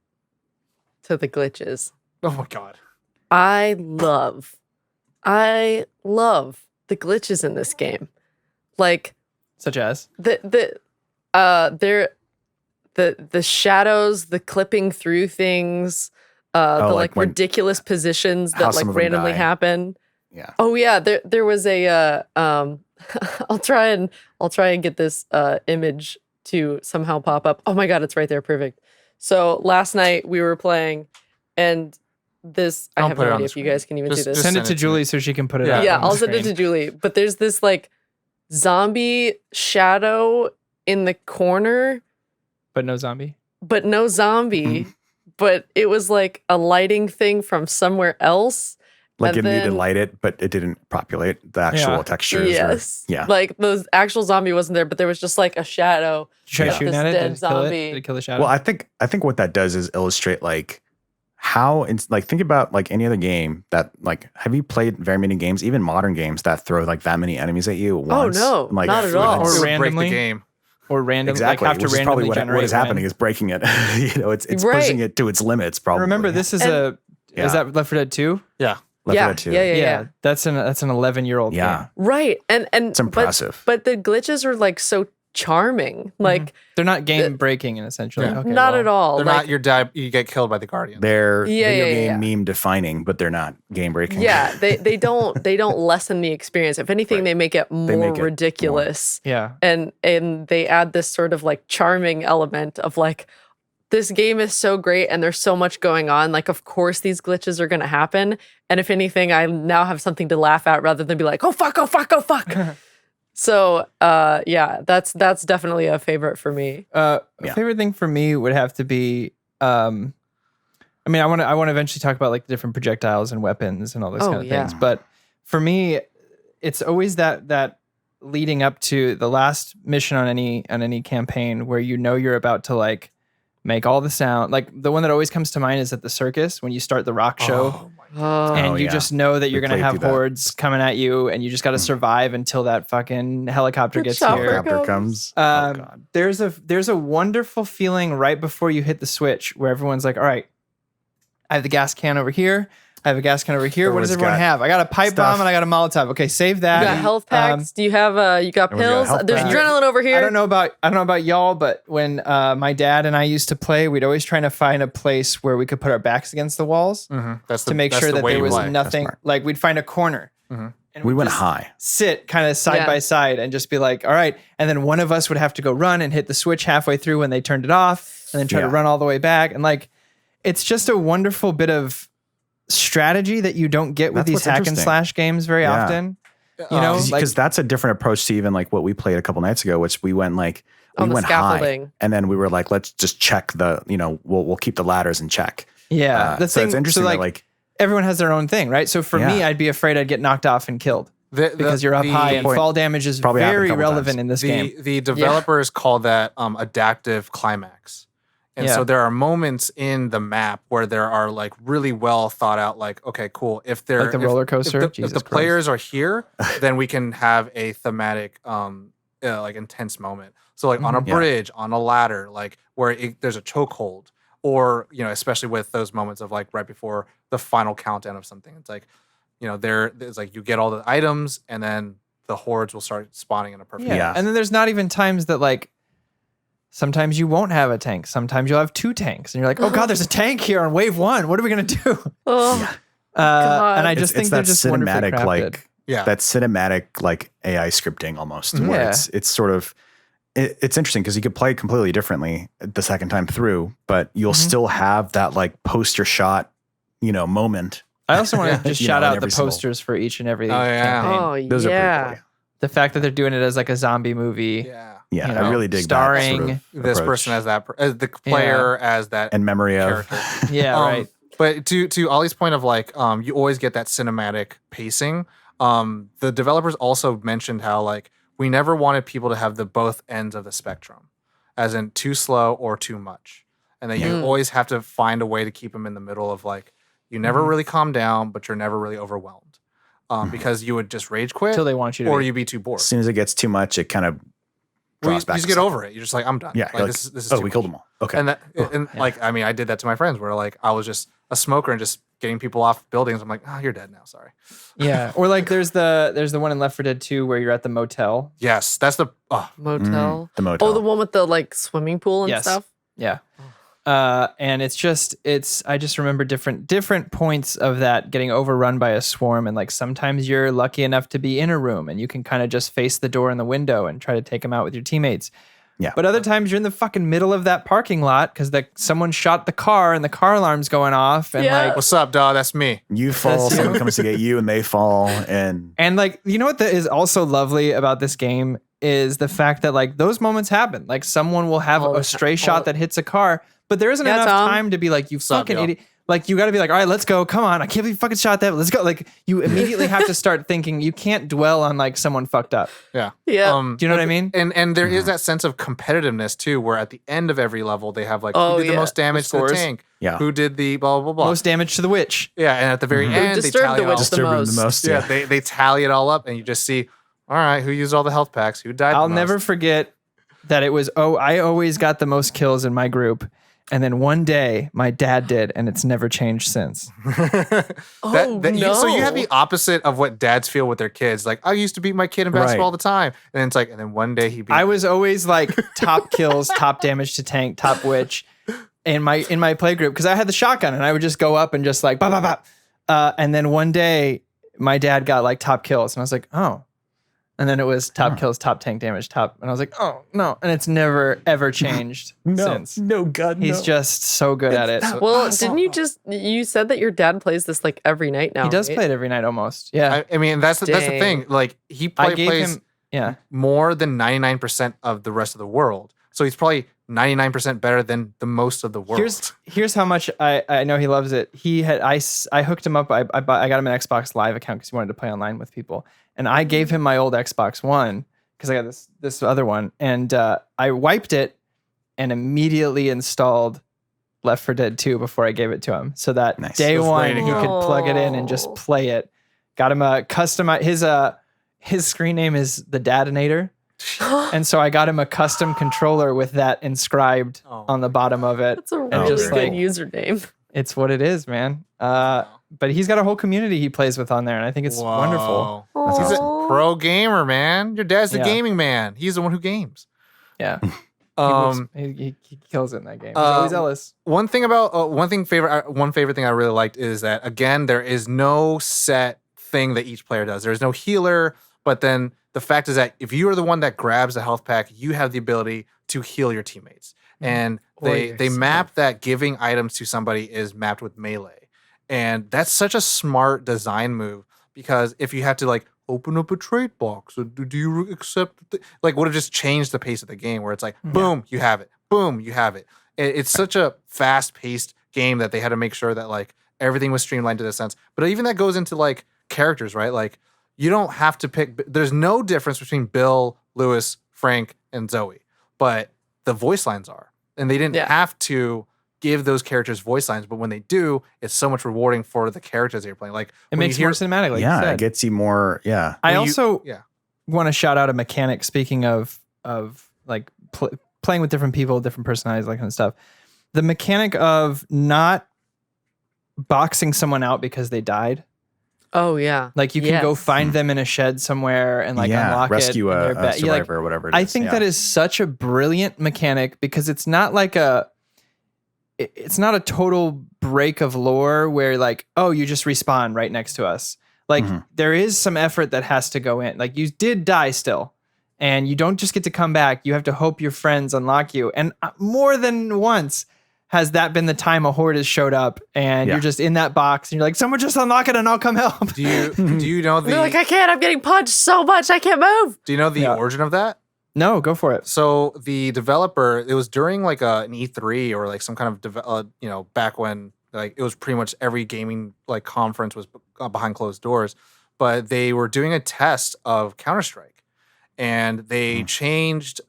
to the glitches. Oh my god. I love the glitches in this game. Like Such as the shadows, the clipping through things, the like when- ridiculous positions how that some like of them randomly die. happen. Yeah. Oh yeah, there was a I'll try and get this image to somehow pop up. Oh my god, it's right there, perfect. So last night we were playing, and this I I'll have put no it on idea the if you screen. guys can even Just- see this. just send it send to it to Julie me. so she can put it Yeah. up. Yeah, on I'll the send it to screen. Julie. But there's this like zombie shadow in the corner, But no zombie. but no zombie. But it was like a lighting thing from somewhere else. Like And it needed to then- light it, but it didn't populate the actual Yeah. textures. Yes. Yeah. Like the actual zombie wasn't there, but there was just like a shadow. Did you try Yeah. shooting This at it? dead Did it kill it? zombie. Did it kill the shadow? Well, I think what that does is illustrate like how like think about like any other game that like have you played very many games, even modern games that throw like that many enemies at you at once? no, like, not at all. It would break randomly? the game. or random, Exactly. like have to Which is randomly probably generate what is happening when- is breaking it. It's Right. pushing it to its limits. Probably. Remember, this is And- is that Left 4 Dead 2? Yeah. Left 4 Yeah, Dead 2. yeah. That's an 11-year-old Yeah. game. Right. And It's impressive. But the glitches are like so charming. Like They're not game breaking, essentially. Yeah. Okay, not well, at all. They're like, not you get killed by the Guardian. They're Yeah, video yeah, game yeah. meme defining, but they're not game breaking. Yeah, they don't lessen the experience. If anything, Right. they make it more make it ridiculous. Yeah. And they add this sort of like charming element of like this game is so great and there's so much going on. Like, of course these glitches are gonna happen. And if anything, I now have something to laugh at rather than be like, oh fuck, oh fuck, oh fuck. So yeah, that's definitely a favorite for me. A Yeah. favorite thing for me would have to be I mean, I want to eventually talk about like the different projectiles and weapons and all those Oh, kind of yeah. things. But for me, it's always that leading up to the last mission on any campaign where you know you're about to like make all the sound. Like the one that always comes to mind is at the circus when you start the rock show. And you just know that you're going to have hordes coming at you and you just got to survive until that fucking helicopter gets here. Helicopter comes. There's a wonderful feeling right before you hit the switch where everyone's like, all right, I have the gas can over here. I have a gas can over here. What does everyone have? I got a pipe bomb and I got a Molotov. Okay, save that. You got health packs? Do you have you got pills? There's adrenaline over here. I don't know about y'all, but when my dad and I used to play, we'd always try to find a place where we could put our backs against the walls to make sure that there was nothing. Like we'd find a corner. And we went high. Sit kind of side by side and just be like, all right. And then one of us would have to go run and hit the switch halfway through when they turned it off and then try to run all the way back. And like, it's just a wonderful bit of strategy that you don't get with these hack and slash games very often. You know, because that's a different approach to even like what we played a couple nights ago, which we went like we went high, and then we were like, let's just check the, you know, we'll keep the ladders in check. Yeah, the thing, it's interesting. So like everyone has their own thing, right? So for me, I'd be afraid I'd get knocked off and killed because you're up high, and fall damage is very relevant in this game. The developers call that adaptive climax. And so there are moments in the map where there are like really well thought out, like, okay, cool. If they're like the roller coaster, if the players are here, then we can have a thematic, like intense moment. So like on a bridge, on a ladder, like where there's a chokehold, or you know, especially with those moments of like right before the final countdown of something. It's like, you know, there's like you get all the items, and then the hordes will start spawning in a perfect. And then there's not even times that like. Sometimes you won't have a tank. Sometimes you'll have two tanks. And you're like, oh, God, there's a tank here on wave one. What are we going to do? And I just think they're just cinematic, crafted. like, that cinematic, like, AI scripting almost. Where it's sort of, it's interesting because you could play completely differently the second time through, but you'll still have that, like, poster shot, you know, moment. I also want to just shout out the posters for each and every campaign. Those are pretty cool. The fact that they're doing it as like a zombie movie. Yeah, you know, I really dig starring that sort of this person as that, as the player as that, and memory of. Right. But to Ollie's point of like, you always get that cinematic pacing. The developers also mentioned how like we never wanted people to have the both ends of the spectrum, as in too slow or too much, and that you always have to find a way to keep them in the middle of like you never really calm down, but you're never really overwhelmed, because you would just rage quit until they want you to, or you'd be too bored. As soon as it gets too much, it kind of. You just get over it. You're just like, I'm done. Yeah, like, this is we killed them all. Okay. And like, I mean, I did that to my friends where like I was just a smoker and just getting people off buildings. I'm like, oh, you're dead now. Sorry. Yeah. Or like there's the one in Left 4 Dead 2 where you're at the motel. Yes, that's the motel. The motel. Oh, the one with the like swimming pool and stuff. Yeah. And I just remember different points of that getting overrun by a swarm. And like sometimes you're lucky enough to be in a room and you can kind of just face the door and the window and try to take them out with your teammates. Yeah. But other times you're in the fucking middle of that parking lot because someone shot the car and the car alarm's going off. And like, what's up, dog? That's me. You fall, someone comes to get you and they fall. And like, you know what is also lovely about this game is the fact that like those moments happen. Like someone will have a stray shot that hits a car. But there isn't enough time to be like, you fucking idiot. Like, you got to be like, all right, let's go. Come on. I can't believe you fucking shot that. Let's go. Like, you immediately have to start thinking. You can't dwell on like someone fucked up. Yeah. Do you know what I mean? And there is that sense of competitiveness too, where at the end of every level, they have like, who did the most damage to the tank? Yeah. Who did the blah, blah, blah. Most damage to the witch. Yeah. And at the very end, they tally the witch the most. Yeah. They tally it all up and you just see, all right, who used all the health packs? Who died I'll never forget that it was, I always got the most kills in my group. And then one day, my dad did, and it's never changed since. No. So you have the opposite of what dads feel with their kids. Like, I used to beat my kid in basketball all the time. And then it's like, and then one day he beat I was always like top kills, top damage to tank, top witch in my play group because I had the shotgun, and I would just go up and just like, bop, bop, bop. And then one day, my dad got like top kills, and I was like, oh. And then it was top kills, top tank damage, top. And I was like, oh, no. And it's never, ever changed since. No, God, He's just so good at it. Well, didn't you said that your dad plays this like every night now? He does play it every night almost. Yeah. I mean, that's the thing. Like, he plays more than 99% of the rest of the world. So he's probably 99% better than the most of the world. Here's how much I know he loves it. I hooked him up. I got him an Xbox Live account because he wanted to play online with people. And I gave him my old Xbox One because I got this other one, and I wiped it and immediately installed Left 4 Dead 2 before I gave it to him, so that Nice. day It was one ready he to could go. plug it in and just play it. Got him a custom. His screen name is the Dadinator, and so I got him a custom controller with that inscribed on the bottom of it. That's a And really just, good like, username. It's what it is, man. But he's got a whole community he plays with on there, and I think it's wonderful. Whoa. He's a Aw. pro gamer, man. Your dad's the Yeah. gaming man. He's the one who games. Yeah, Um, he kills it in that game. He's always Ellis. one favorite thing I really liked is that, again, there is no set thing that each player does. There's no healer, but then the fact is that if you are the one that grabs the health pack, you have the ability to heal your teammates. And Or they yourself. map that giving items to somebody is mapped with melee. And that's such a smart design move, because if you have to like open up a trait box, or do you accept like would have just changed the pace of the game, where it's like boom, you have it, boom, you have it. It's such a fast-paced game that they had to make sure that like everything was streamlined to this sense. But even that goes into like characters, right? Like you don't have to pick. There's no difference between Bill, Lewis, Frank, and Zoe, but the voice lines are, and they didn't Yeah. have to give those characters voice lines, but when they do, it's so much rewarding for the characters that you're playing. Like It when makes you more hear, cinematic. Like you yeah, it said. gets you more. Yeah, I when you- also yeah. want to shout out a mechanic. Speaking of like playing with different people, different personalities, that kind of stuff. The mechanic of not boxing someone out because they died. Oh yeah. Like you can go Yes. find them in a shed somewhere and like yeah, unlock rescue it. and a, they're a ba- you're like, survivor or whatever. It is. I think yeah. that is such a brilliant mechanic, because it's not like it's not a total break of lore where like, oh, you just respawn right next to us. Like Mhm. there is some effort that has to go in. Like you did die still, and you don't just get to come back. You have to hope your friends unlock you. And more than once has that been the time a horde has showed up and Yeah. you're just in that box and you're like, someone just unlock it and I'll come help. do you know They're like, the I can't. I'm getting punched so much. I can't move. Yeah. origin of that? No, go for it. So the developer, it was during like an E3 or like some kind of back when like it was pretty much every gaming like conference was behind closed doors, but they were doing a test of Counter-Strike, and they changed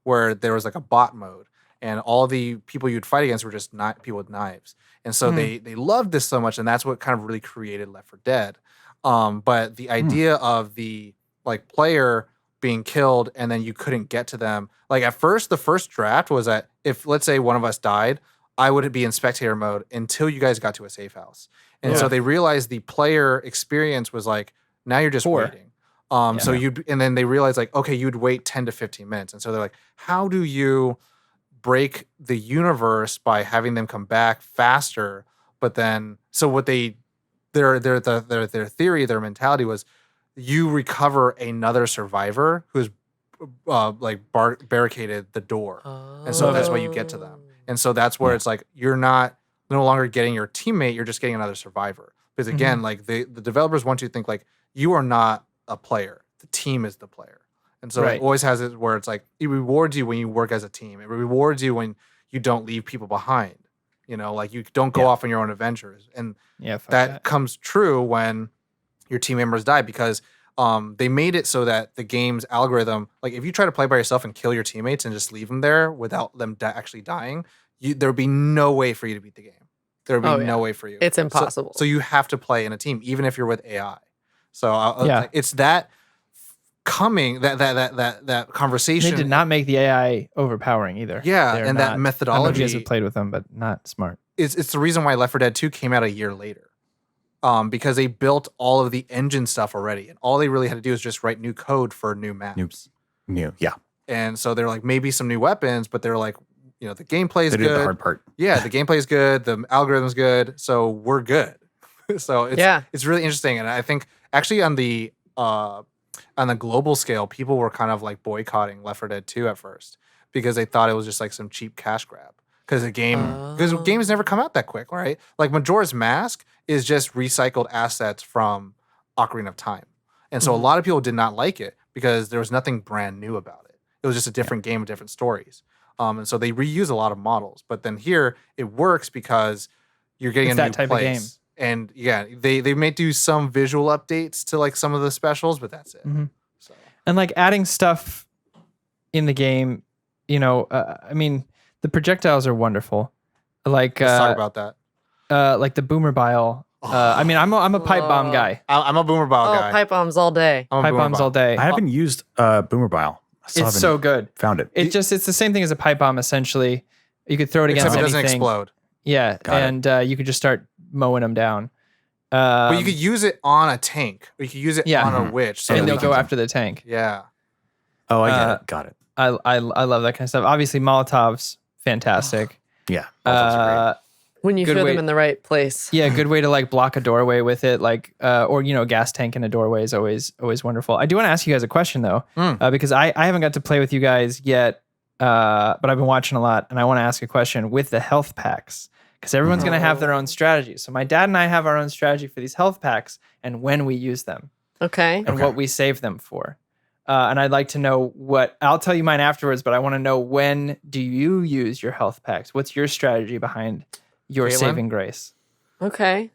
where there was like a bot mode, and all the people you'd fight against were just not people with knives, and so they loved this so much, and that's what kind of really created Left 4 Dead. But the idea of the like player being killed and then you couldn't get to them. Like at first, the first draft was that if let's say one of us died, I would be in spectator mode until you guys got to a safe house. And so Yeah. they realized the player experience was like, now you're just Poor. waiting. So and then they realized like, okay, you'd wait 10 to 15 minutes. And so they're like, how do you break the universe by having them come back faster? But then, so what their theory, their mentality was, you recover another survivor who's barricaded the door, and so that's why you get to them. And so that's where it's like you're no longer getting your teammate, you're just getting another survivor. Because again, like the developers want you to think like you are not a player, the team is the player. And so Right. it always has it where it's like it rewards you when you work as a team. It rewards you when you don't leave people behind. You know, like you don't go off on your own adventures. And Yeah, fuck that comes true when your team members die, because they made it so that the game's algorithm, like if you try to play by yourself and kill your teammates and just leave them there without them actually dying, there would be no way for you to beat the game. There would be Oh, yeah. no way for you. It's So- impossible. So, you have to play in a team, even if you're with AI. So Yeah. it's that coming that conversation. They did not make the AI overpowering either. Yeah, They're and not- that I don't know if you methodology guys have played with them, but not smart. it's the reason why Left 4 Dead 2 came out a year later. Because they built all of the engine stuff already, and all they really had to do is just write new code for new maps. New. Yeah, And so they're like, maybe some new weapons, but they're like, the gameplay is they did the good. hard part. Yeah, the gameplay is good. The algorithm's good. So we're good. So it's really interesting. And I think actually on the global scale, people were kind of like boycotting Left 4 Dead 2 at first because they thought it was just like some cheap cash grab. Because the game has never come out that quick, right? Like Majora's Mask is just recycled assets from Ocarina of Time. And so a lot of people did not like it because there was nothing brand new about it. It was just a different game with different stories. And so they reuse a lot of models. But then here it works because you're getting It's a that new type of place. game. And yeah, they may do some visual updates to like some of the specials, but that's it. Mhm. So And And like adding stuff in the game, I mean, the projectiles are wonderful. Like Let's talk about that. like the boomer bile. I mean, I'm a pipe bomb guy. I'm a boomer bile guy. pipe bombs all day. I'm a Pipe boomer bombs bile. all day. I haven't used Boomer Bile. I still It's haven't so good. found it. It's the same thing as a pipe bomb essentially. You could throw it against Except it anything. doesn't explode. Yeah, Got it. and you could just start mowing them down. But you could use it on a tank, or you could use it Yeah. on a witch. So and that they'll you go can- after the tank. Yeah. Oh, I get it. Got it. I love that kind of stuff. Obviously, Molotovs, fantastic. Yeah. Molotovs are great. When you Good throw way- them in the right place. Yeah, good way to like block a doorway with it, like or gas tank in a doorway is always wonderful. I do want to ask you guys a question though, because I haven't got to play with you guys yet, but I've been watching a lot, and I want to ask a question with the health packs because everyone's going to have their own strategy. So my dad and I have our own strategy for these health packs and when we use them Okay. and what we save them for. And I'd like to know I'll tell you mine afterwards, but I want to know, when do you use your health packs? What's your strategy behind your Caitlin? saving grace? Okay.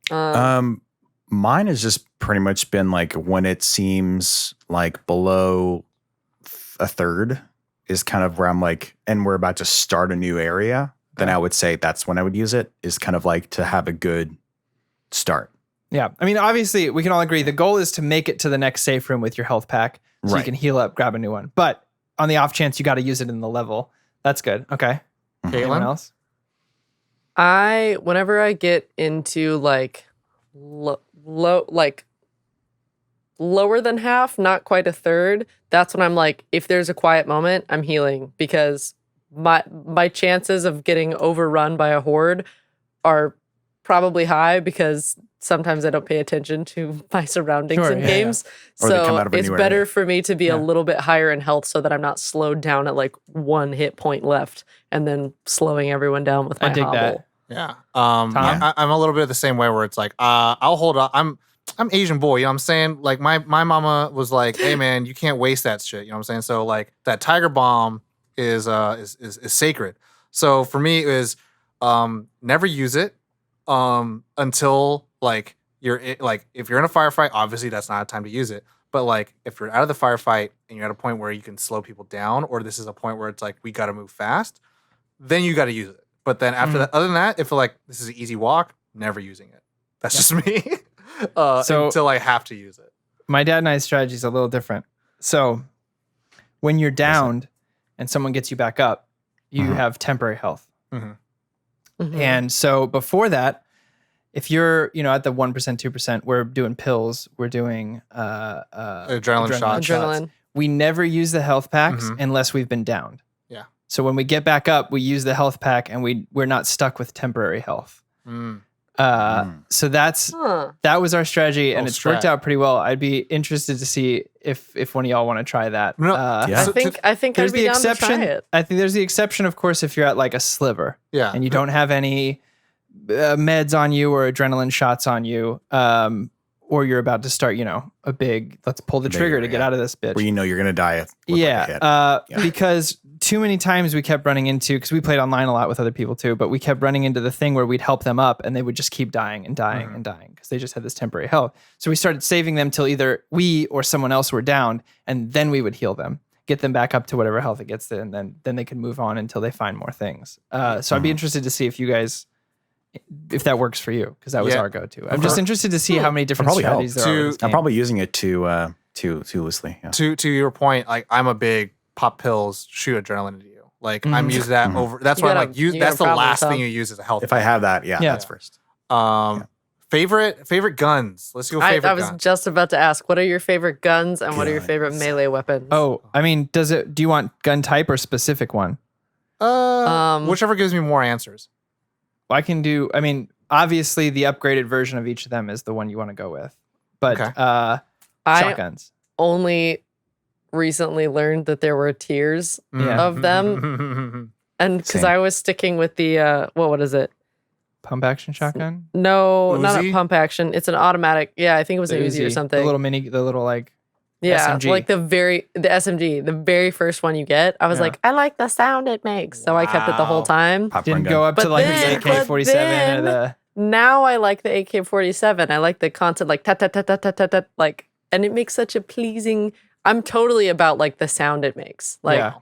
Mine has just pretty much been like when it seems like below a third is kind of where I'm like, and we're about to start a new area, then I would say that's when I would use it, is kind of like to have a good start. Yeah. I mean, obviously, we can all agree the goal is to make it to the next safe room with your health pack so you Right. can heal up, grab a new one. But on the off chance you got to use it in the level, that's good. Okay. Anyone Caitlin? else? Whenever I get into like lower than half, not quite a third, that's when I'm like, if there's a quiet moment, I'm healing, because my chances of getting overrun by a horde are probably high because sometimes I don't pay attention to my surroundings Sure, in yeah, games. Or they come So out of a it's new better area. for me to be a little bit higher in health so that I'm not slowed down at like one hit point left and then slowing everyone down with my I dig hobble. that. Yeah. Tom? I'm a little bit the same way where it's like, I'll hold on. I'm Asian boy, you know what I'm saying? Like my mama was like, hey man, you can't waste that shit. You know what I'm saying? So like that tiger bomb is sacred. So for me it was never use it until like if you're in a firefight, obviously that's not a time to use it. But like if you're out of the firefight and you're at a point where you can slow people down, or this is a point where it's like we got to move fast, then you got to use it. But then after that, other than that, if like this is an easy walk, never using it. That's just me. So- until I have to use it. My dad and I's strategy is a little different. So when you're downed and someone gets you back up, you have temporary health. Mhm. And so before that, if you're, at the 1%, 2%, we're doing pills, we're doing Adrenaline shots. Adrenaline. We never use the health packs Mhm. unless we've been downed. Yeah. So when we get back up, we use the health pack and we're not stuck with temporary health. Mm. So Huh. that was our strategy, and Little it's worked strat. out pretty well. I'd be interested to see if one of y'all want to try that. No, Yeah. So I think I'd There's be the down to try exception. it. I think there's the exception, of course, if you're at like a sliver Yeah. and you don't have any meds on you or adrenaline shots on you, or you're about to start, a big let's pull the trigger to get out of this bitch. Where you know you're going to die. With like a hit. Yeah, because too many times we kept running into, because we played online a lot with other people too, but we kept running into the thing where we'd help them up and they would just keep dying and dying and dying because they just had this temporary health. So we started saving them till either we or someone else were down, and then we would heal them, get them back up to whatever health it gets to, and then they could move on until they find more things. So I'd be interested to see if that works for you, because that was Yeah. our go-to. I'm just interested to see how many different Probably strategies there are. To- in this I'm game. probably using it too loosely. Yeah. To your point, like I'm a big pop pills, shoot adrenaline into you. Like I'm using that over. That's You why I'm gotta- like use. you That's gotta the problem last solve. thing you use as a health. If I have that, Yeah. that's first. Favorite guns. Let's go I favorite was guns. just about to ask, what are your favorite guns and what are your favorite melee weapons? Oh, I mean, do you want gun type or specific one? Whichever gives me more answers. I can do, obviously the upgraded version of each of them is the one you want to go with. But Okay. I shotguns. only recently learned that there were tiers Yeah. of them, and because Same. I was sticking with the what is it? Pump action shotgun? No, not a Uzi? pump action. It's an automatic. Yeah, I think it was The an Uzi or Uzi, something. The little like yeah, SMG. like the SMG, the very first one you get. I was Yeah. like, I like the sound it makes, so I kept it the whole Wow. time. Popcorn didn't gun. go up to But like then- the AK-47 or but the Now I like the AK-47. I like the constant like tat tat tat tat tat tat tat, like, and it makes such a pleasing. I'm totally about like the sound it makes. Like Yeah.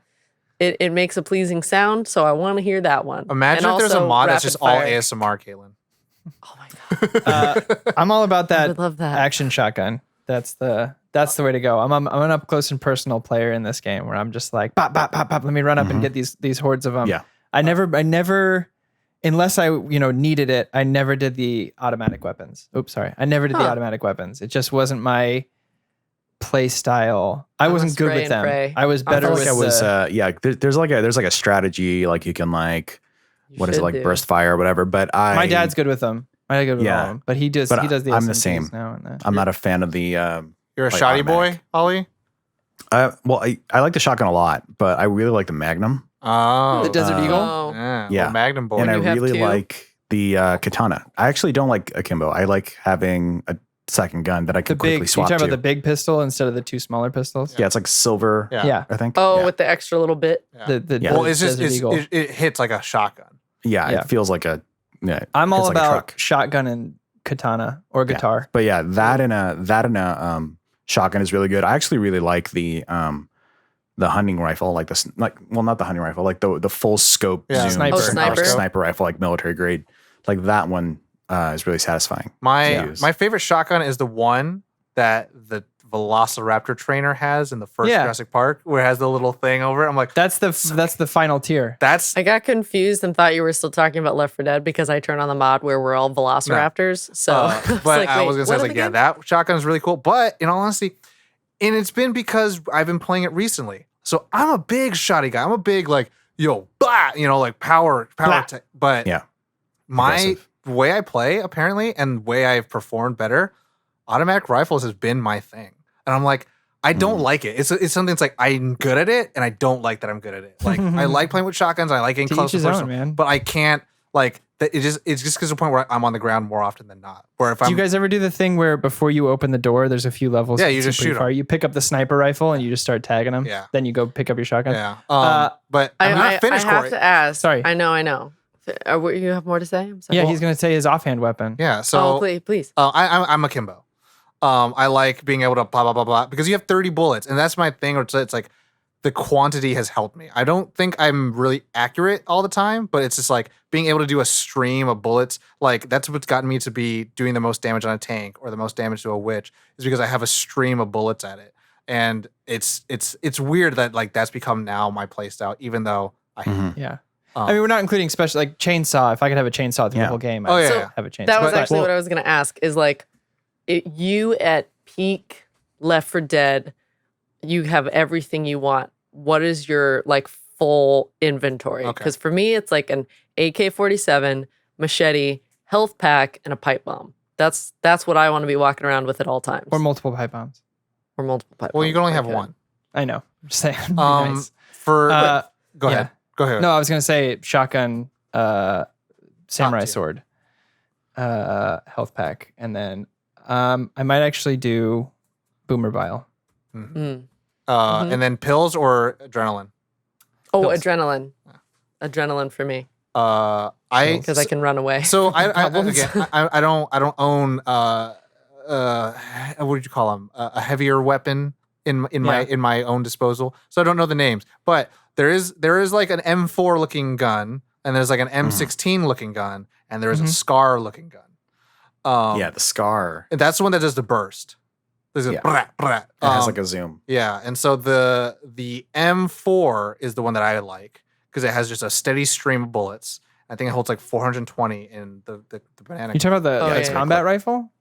it makes a pleasing sound, so I want to hear that one. Imagine And if there's a also mod that's just all rapid fire. ASMR, Caitlin. Oh my god. I'm all about I that would love that. action shotgun. That's the way to go. I'm an up close and personal player in this game where I'm just like pop pop pop pop. Let me run up and get these hordes of them. Yeah. I never, unless I needed it. I never did the automatic weapons. Oops, sorry. I never did the automatic weapons. It just wasn't my play style. I wasn't must good spray with and them. pray. I was I better feel with like I was the, there's like a strategy, like you can like You what is it, should like do. burst fire or whatever, but my dad's good with them. My dad's good with Yeah. all of them. But he does But the I'm the SMGs same. now and then. I'm not a fan of the You're a Like shoddy automatic. boy, Ollie? well I like the shotgun a lot, but I really like the Magnum. Oh. The Desert Eagle? Oh. Yeah. Yeah. Little Magnum boy. And I you have really two? like the katana. I actually don't like akimbo. I like having a second gun that I The can big, quickly you swap talking to. about the big pistol instead of the two smaller pistols? Yeah, it's like silver. Yeah. Yeah. I think. Oh, yeah. with the extra little bit. Yeah. The Well, it's just Desert Eagle. it hits like a shotgun. Yeah, Yeah. it feels like a. Yeah, I'm all it's like a about truck. shotgun and katana or guitar. But yeah, that and a shotgun is really good. I actually really like the hunting rifle, like not the hunting rifle, like the full scope Yeah. zoom Sniper. Oh, sniper. sniper rifle, like military grade. Like that one is really satisfying. My use. my favorite shotgun is the one that the Velociraptor trainer has in the first Yeah. Jurassic Park, where it has the little thing over it. I'm like, That's the final tier. that's I got confused and thought you were still talking about Left 4 Dead because I turned on the mod where we're all Velociraptors. So, but I was gonna say, what like, yeah, that shotgun is really cool. But in all honesty, and it's been because I've been playing it recently. So I'm a big shotty guy. I'm a big like, yo, blah, like power. Blah. But Yeah. my Aggressive. way I play apparently, and way I've performed better, automatic rifles has been my thing. And I'm like, I don't like it. It's something that's like I'm good at it, and I don't like that I'm good at it. Like I like playing with shotguns. I like getting To close each to his own, person, man. but I can't like. It's just gets to the point where I'm on the ground more often than not. Where if Do I'm you guys ever do the thing where before you open the door, there's a few levels? Yeah, can you see just pretty shoot 'em. far. You pick up the sniper rifle and you just start tagging them. Yeah. Then you go pick up your shotgun. yeah, Uh, but I'm not I finished, have Corey. to ask. Sorry. I know. You have more to say? I'm sorry. Yeah, he's gonna say his offhand weapon. Yeah, so Oh, please. I'm akimbo. I like being able to blah blah blah blah because you have 30 bullets, and that's my thing. Or it's like the quantity has helped me. I don't think I'm really accurate all the time, but it's just like being able to do a stream of bullets. Like that's what's gotten me to be doing the most damage on a tank or the most damage to a witch is because I have a stream of bullets at it, and it's weird that like that's become now my play style, even though I. Mhm. Yeah. Um, I mean, we're not including special like chainsaw. If I could have a chainsaw through Yeah. the whole game, Oh, I'd yeah, So yeah. have a chainsaw. That was But- actually what I was going to ask is like you at peak Left 4 Dead, you have everything you want. What is your like full inventory? Okay. Because for me, it's like an AK-47, machete, health pack, and a pipe bomb. That's what I want to be walking around with at all times. or multiple pipe bombs. Or multiple pipe well, you bombs, can only if I have could. one. I know. I'm just saying. It'd be Um, nice. For go yeah. ahead. Go ahead. No, I was gonna say shotgun, samurai tier. sword, health pack, and then I might actually do boomer bile. Mm. And then pills or adrenaline. Oh, Pills. adrenaline. Adrenaline for me I because I can run away. So I Problems. again I don't own what did you call them a heavier weapon in my own disposal. So I don't know the names, but there is like an M4 looking gun and there's like an M16 looking gun and there is a SCAR looking gun. Yeah, the scar. and that's the one that does the burst. There's a Yeah. brat, brat. It has like a zoom. Yeah, and so the M4 is the one that I like because it has just a steady stream of bullets. I think it holds like 420 in the banana. You talking about the Oh, the yeah. combat rifle?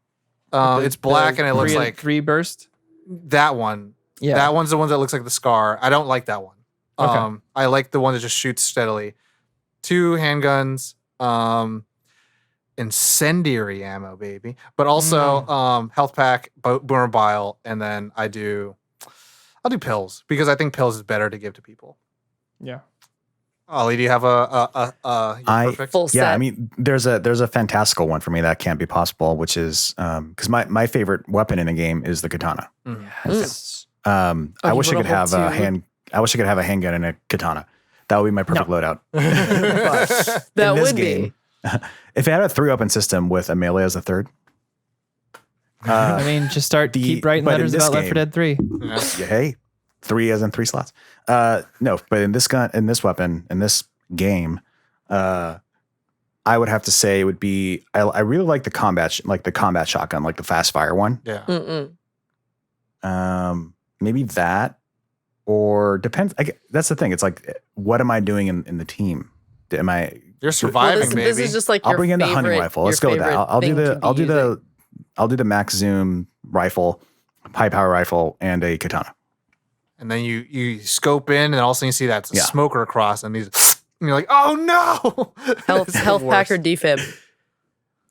It's black and it looks like three burst. that one. Yeah, That one's the one that looks like the SCAR. I don't like that one. Okay. I like the one that just shoots steadily. 2 handguns, incendiary ammo, baby, but also health pack, boomer bile, and then I'll do pills because I think pills is better to give to people. yeah. Ollie, do you have a perfect? Full set. Yeah, I mean, there's a fantastical one for me that can't be possible, which is because my favorite weapon in a game is the katana. Mhm. Yes. I you wish I wanna could have hold a two? hand. I wish I could have a handgun and a katana. That would be my perfect loadout. that in this would game, if it had a 3-weapon system with a melee as a third, I mean, just keep writing but in letters this about Left 4 game- Dead 3. Yeah. Yeah, hey, 3 as in 3 slots. No, but in this gun, in this weapon, in this game, I would have to say it would be. I really like the combat shotgun, like the fast fire one. Yeah. Maybe that, or depends. That's the thing. It's like, what am I doing in the team? Am I? You're surviving, this, baby. this is just like I'll your bring in the hunting favorite- rifle. your Let's go with that. favorite I'll do thing to the. be I'll do using. the. I'll do the max zoom rifle, high power rifle, and a katana. And then you scope in, and all of a sudden you see that Yeah. smoker across, and you're like, oh no! It's the Health pack or worst. defib,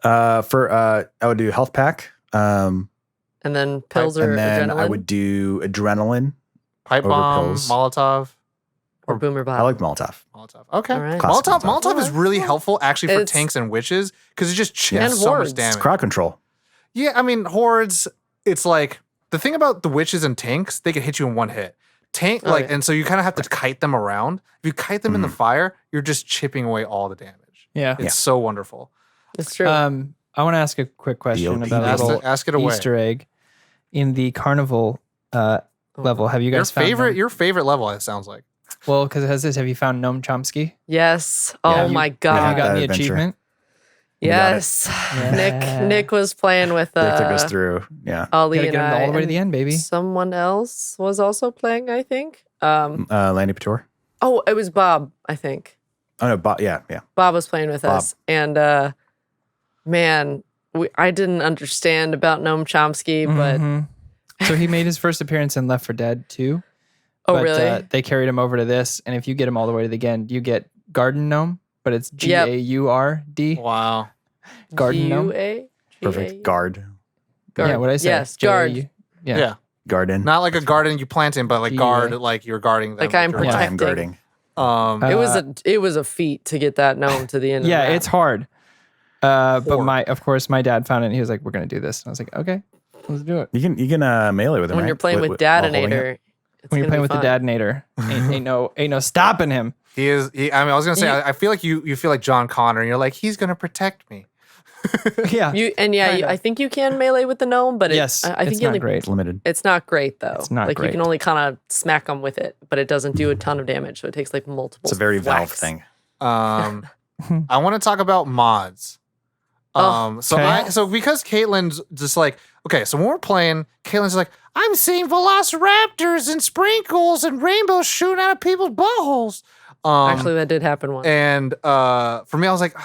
I would do health pack. and then pills or And then adrenaline I would do adrenaline. Pipe over bomb, pills. Molotov. or boomer bottle. I like Molotov. Molotov. Okay. All right. Classic Molotov is really helpful actually for It's- tanks and witches because it just And chips so much hordes. damage. It's crowd control. Yeah, I mean hordes. It's like the thing about the witches and tanks, they can hit you in one hit. Tank Oh, yeah. and so you kind of have to kite them around. If you kite them in the fire, you're just chipping away all the damage. Yeah. It's so wonderful. It's true. I want to ask a quick question DOP. about a little Ask it away. Easter egg in the carnival level. Have you Your guys found your favorite level, it sounds like. Well, because it has this. Have you found Noam Chomsky? yes. Oh Have you- my Have you god. gotten the adventure. achievement? got it. Yes. Yeah. Nick was playing with They took us through. Yeah. Ali Gotta and get him I, all the way to and the end, baby. someone else was also playing, I think. Landy Pator. Oh, it was Bob, I think. Oh no, Bob. Yeah. Bob was playing with Bob. us, and man, I didn't understand about Noam Chomsky, but Mhm. So he made his first appearance in Left 4 Dead 2. oh but, really? they carried him over to this, and if you get him all the way to the end, you get Garden Gnome, but it's Yep. GAURD. Wow. Garden gnome. GUA? Perfect. Guard. Yeah, what I say? Yes, guard. GAU. Yeah. Yeah. Garden. Not like a garden you plant in, but like Yeah. guard, like you're guarding them. Like I'm with your I am protecting. guarding. It was a feat to get that gnome to the end. Yeah, of the it's map. hard. But Hard. of course, my dad found it, and he was like, "We're gonna do this," and I was like, "Okay, let's do it." You can melee with him. when right? you're playing with while holding it. Dadinator. When you're playing with the Dadinator, ain't no stopping him. He is. I mean, I was gonna say. He- I feel like you feel like John Connor, and you're like, he's gonna protect me. Yeah. Kinda. I think you can melee with the gnome, but Yes, I think it's you not only, great. It's limited. It's not great though. It's not like you great. can only kind of smack them with it, but it doesn't do a ton of damage. So it takes like multiple. It's a very Valve whacks. thing. I want to talk about mods. Oh, okay. So because Caitlin's just like, okay, so when we're playing, Caitlin's like, I'm seeing velociraptors and sprinkles and rainbows shooting out of people's buttholes. Actually, that did happen once. And for me, I was like,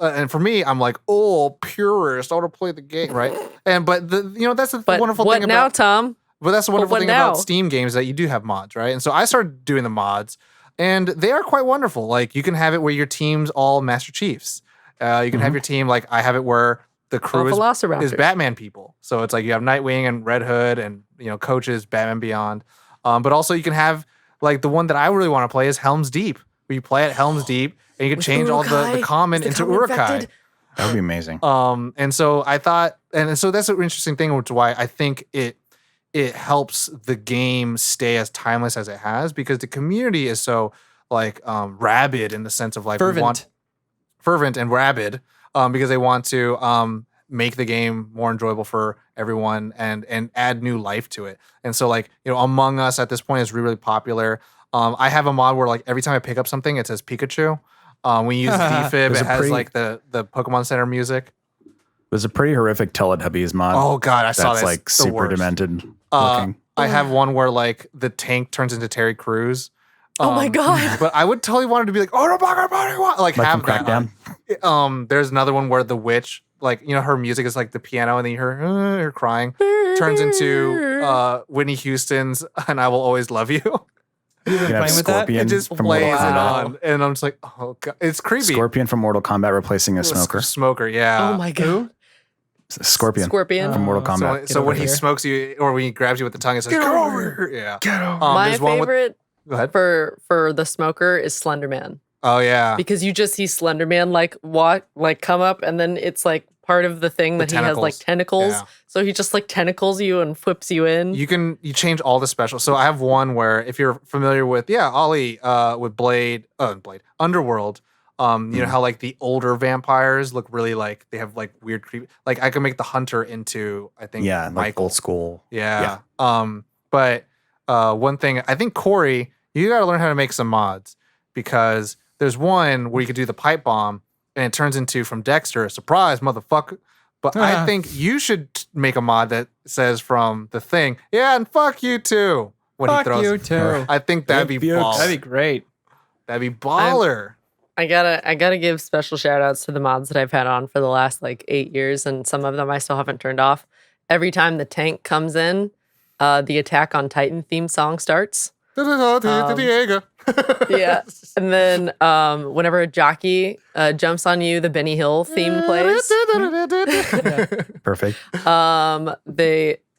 and for me, I'm like, oh, purist. I want to play the game, right? But that's the But wonderful what thing now, about. Tom? But that's the wonderful what thing now? about Steam games that you do have mods, right? And so I started doing the mods, and they are quite wonderful. Like you can have it where your team's all Master Chiefs. You can have your team like I have it where the crew All Velociraptors. is Batman people. So it's like you have Nightwing and Red Hood and coaches Batman Beyond. But also you can have like the one that I really want to play is Helm's Deep, where you play at Helm's Deep and you can With change all the Uruk-hai. common Is the into common Uruk-hai. infected? That would be amazing. And so I thought, and so that's an interesting thing, which is why I think it helps the game stay as timeless as it has, because the community is so like rabid in the sense of like we want fervent and rabid because they want to make the game more enjoyable for everyone and add new life to it. And so like Among Us at this point is really, really popular. I have a mod where like every time I pick up something it says Pikachu. We use DFib. There's It a has like the Pokemon Center music. There's a pretty horrific Teletubbies mod. Oh god, I saw that's that. like It's the super worst. demented Uh, looking. I have one where like the tank turns into Terry Crews. Oh my God. But I would totally want it to be like, oh, like Like have from that. Crackdown. There's another one where the witch, like her music is like the piano, and then you hear her crying, turns into Whitney Houston's "And I Will Always Love You." You've been You can have playing with that? Scorpion It just from plays Mortal it Kombat. on, and I'm just like, oh god, it's creepy. Scorpion from Mortal Kombat replacing a smoker. Smoker, yeah. Oh my God. Scorpion. Scorpion. From Mortal Oh, Kombat. So when over he here. smokes you, or when he grabs you with the tongue, it says, "Get over here!" Yeah. Get over. My there's one with- favorite Go ahead. for the smoker is Slenderman, Oh yeah. because you just see Slenderman like come up, and then it's like part of the thing The that he has like tentacles. Yeah. So he just like tentacles you and flips you in. You change all the specials. So I have one where if you're familiar with Ollie with Blade Underworld, You know how like the older vampires look really like they have like weird creep. Like I could make the hunter into I think like Michael. old school. Yeah. But one thing I think Corey, you got to learn how to make some mods because there's one where you could do the pipe bomb and it turns into from Dexter, surprise motherfucker. But I think you should make a mod that says from the Thing, yeah, and fuck you too. When Fuck he throws you too. I think that'd be baller. That'd be great. That'd be baller. I gotta give special shout outs to the mods that I've had on for the last like 8 years, and some of them I still haven't turned off. Every time the tank comes in, the Attack on Titan theme song starts. Diego. Yeah. And then whenever a jockey jumps on you, the Benny Hill theme plays. Perfect.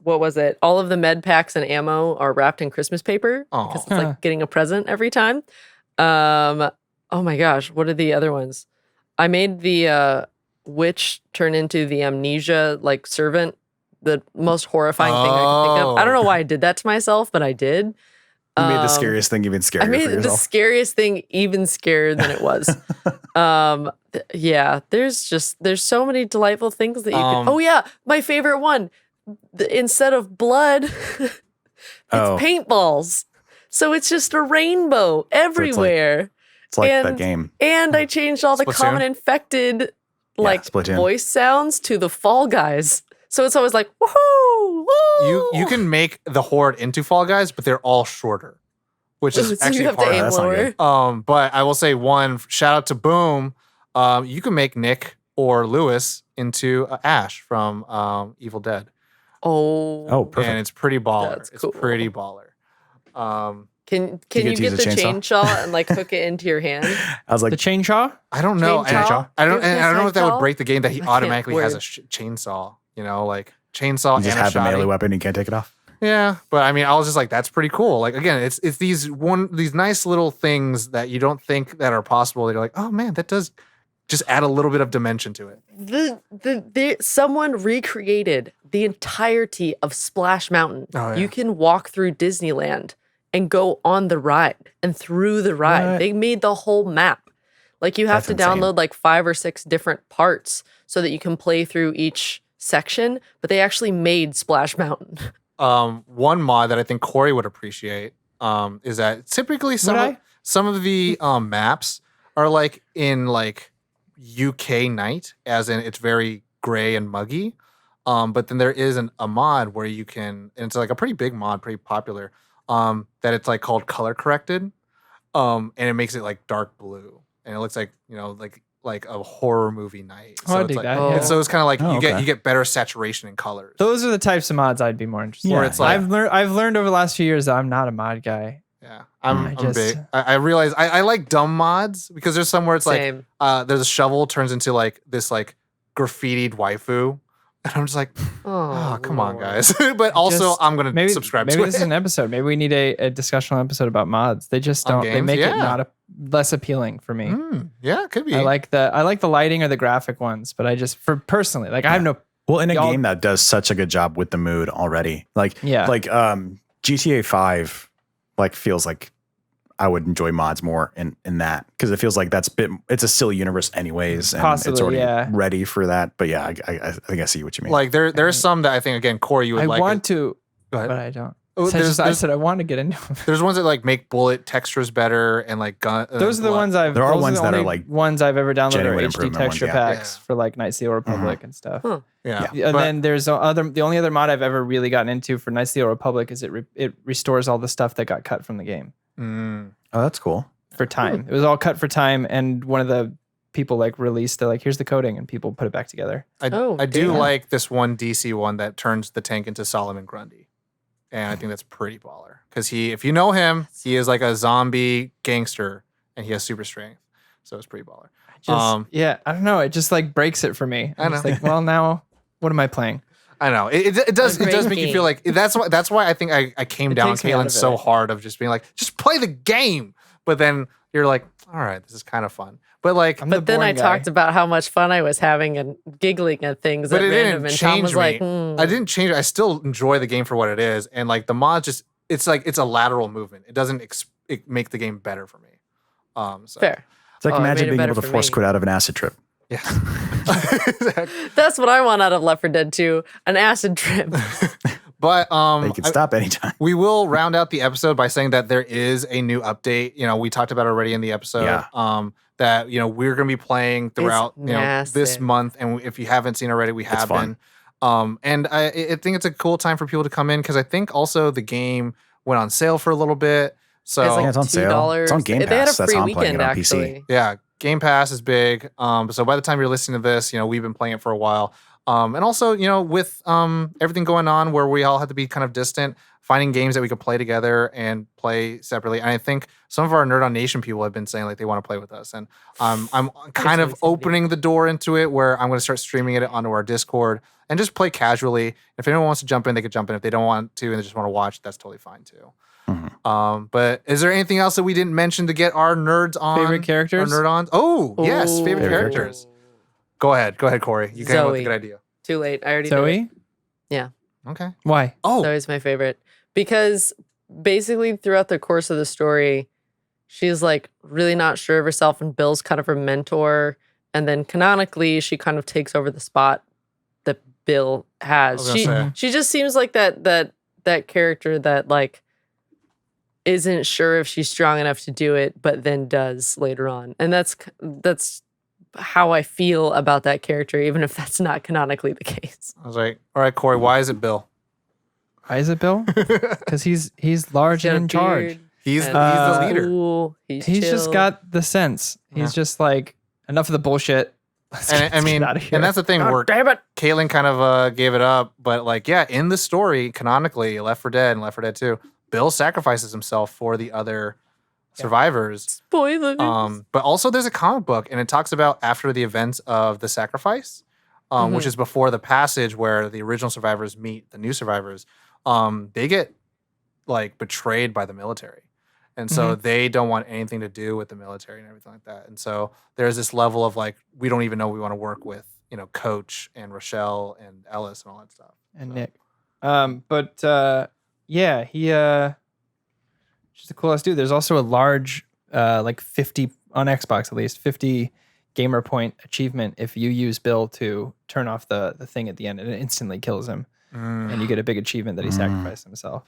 What was it? All of the med packs and ammo are wrapped in Christmas paper because it's like getting a present every time. Oh my gosh, what are the other ones? I made the witch turn into the amnesia like servant, the most horrifying thing I could think of. I don't know why I did that to myself, but I did. You made the scariest thing even scarier I made for yourself. the scariest thing even scarier than it was. Yeah, there's so many delightful things that you can. Oh yeah, my favorite one. Instead of blood, it's paintballs. So it's just a rainbow everywhere. It's like that game. And I changed all the common infected voice sounds to the Fall Guys. So it's always like, woohoo! Woo! You can make the horde into Fall Guys, but they're all shorter, which is So actually you have to hard. aim lower. But I will say one shout out to Boom. You can make Nick or Lewis into Ash from Evil Dead. Oh, perfect. And it's pretty baller. That's cool. It's pretty baller. Can you you get get to the use a chainsaw? chainsaw and like hook it into your hand? I was like, The chainsaw? I don't know. Chainsaw? I don't. Is And I don't know if that chainsaw? would break the game that he I can't automatically has a word. chainsaw. You know, like chainsaw you just and have a a melee shotty. weapon, you can't take it off. Yeah, but I mean, I was just like, that's pretty cool. Like again, it's these nice little things that you don't think that are possible. That you're like, oh man, that does just add a little bit of dimension to it. Someone recreated the entirety of Splash Mountain. Oh, yeah. You can walk through Disneyland and go on the ride and through the ride. What? They made the whole map. Like you have That's to insane. download like 5 or 6 different parts so that you can play through each section, but they actually made Splash Mountain. One mod that I think Corey would appreciate is that typically some of the maps are like in like UK night, as in it's very gray and muggy. But then there is a mod where you can, and it's like a pretty big mod, pretty popular. That it's like called color corrected, and it makes it like dark blue, and it looks like like a horror movie night. Oh, I it's dig like, that, yeah. and so it's kind of like Oh, okay. you get better saturation in colors. Those are the types of mods I'd be more interested in. Where it's like, I've learned over the last few years that I'm not a mod guy. yeah, I I'm just- big. I realize I like dumb mods because there's some where it's Same. like there's a shovel turns into like this like graffitied waifu. And I'm just like, oh, come on, guys. But also, Just- I'm going to Maybe subscribe maybe to this it. is an episode. Maybe we need a discussional episode about mods. They just On don't. They games? make it Yeah. not less appealing for me. Yeah, it could be. I like the lighting or the graphic ones, but I just personally I have no. Well, in a Y'all- game that does such a good job with the mood already, like Yeah. GTA 5, like feels like I would enjoy mods more in that because it feels like it's a silly universe anyways, and it's Possibly, already yeah. ready for that. But yeah, I think I see what you mean. Like there's some that I think again, Corey, you would I like. want to, Go ahead. but I don't. Oh, So there's, I there's, said I want to get into them. there's ones that like make bullet textures better and like gun. Those are the ones I've. There are those ones the that are, only like, ones I've ever downloaded are genuine HD improvement texture ones, yeah. packs for like Knights of the Old Republic and stuff. Huh. Yeah, Yeah, and but- then there's the only other mod I've ever really gotten into for Knights of the Old Republic is it restores all the stuff that got cut from the game Oh, that's cool. for time. It was all cut for time, and one of the people like released here's the coding, and people put it back together. I Oh, do damn. like this one DC one that turns the tank into Solomon Grundy, and I think that's pretty baller because if you know him, he is like a zombie gangster and he has super strength, so it's pretty baller. Just yeah, I don't know. It just like breaks it for me. I I'm just know. like, well, now what am I playing? I know it does A great make you game. feel like that's why I think I came It down takes me out Kalen of so it. hard of just being like just play the game, but then you're like, all right, this is kind of fun, but like I'm the But then I boring guy. talked about how much fun I was having and giggling at things But at it random, didn't and Tom change was me. like, I didn't change it. I still enjoy the game for what it is, and like the mod just it's a lateral movement. It doesn't make the game better for me. So fair. It's like Oh, it imagine made it being better able to for force me. quit out of an acid trip. Yeah. Exactly. That's what I want out of Left 4 Dead 2, an acid trip. But That you can stop anytime. we will round out the episode by saying that there is a new update. You know, we talked about it already in the episode. Yeah. That we're going to be playing throughout this massive. month, and if you haven't seen already, we have fun. been. And I think it's a cool time for people to come in because I think also the game went on sale for a little bit. So It's like Yeah, it's on sale. It's on $2. Game They had a Pass. That's free how I'm playing weekend it on PC. actually. yeah, Game Pass is big. So by the time you're listening to this, we've been playing it for a while. And also, with everything going on where we all had to be kind of distant, finding games that we could play together and play separately. And I think some of our Nerd on Nation people have been saying like they want to play with us. And I'm kind of exciting. opening the door into it where I'm going to start streaming it onto our Discord and just play casually. If anyone wants to jump in, they could jump in. If they don't want to and they just want to watch, that's totally fine too. But is there anything else that we didn't mention to get our nerds on? Favorite characters? Our nerd ons? Oh, yes, favorite Ooh. characters. Go ahead, Corey. You came up with a Zoe. good idea. Too late. I already did it. Zoe? Okay. Why? Oh, Zoe's my favorite because basically throughout the course of the story, she's like really not sure of herself, and Bill's kind of her mentor. And then canonically, she kind of takes over the spot that Bill has. I was gonna say. She just seems like that character that like isn't sure if she's strong enough to do it, but then does later on. And that's how I feel about that character, even if that's not canonically the case. I was like, all right, Corey, why is it Bill? Why is it Bill? Because he's large She's got and a in charge. beard, He's and the leader. cool, he's Just chill. got the sense. He's just like, enough of the bullshit. Let's And I get mean, outta here. and that's the thing God where damn it. Caitlin kind of gave it up, but like, yeah, in the story, canonically, Left 4 Dead and Left 4 Dead 2, Bill sacrifices himself for the other survivors. Spoilers. But also there's a comic book and it talks about after the events of the sacrifice, which is before the passage where the original survivors meet the new survivors. They get like betrayed by the military. And so they don't want anything to do with the military and everything like that. And so there's this level of like, we don't even know we want to work with, Coach and Rochelle and Ellis and all that stuff. and So- Nick. Yeah, he just a cool ass dude. There's also a large like 50 on Xbox at least 50 gamer point achievement if you use Bill to turn off the thing at the end and it instantly kills him and you get a big achievement that he sacrificed himself.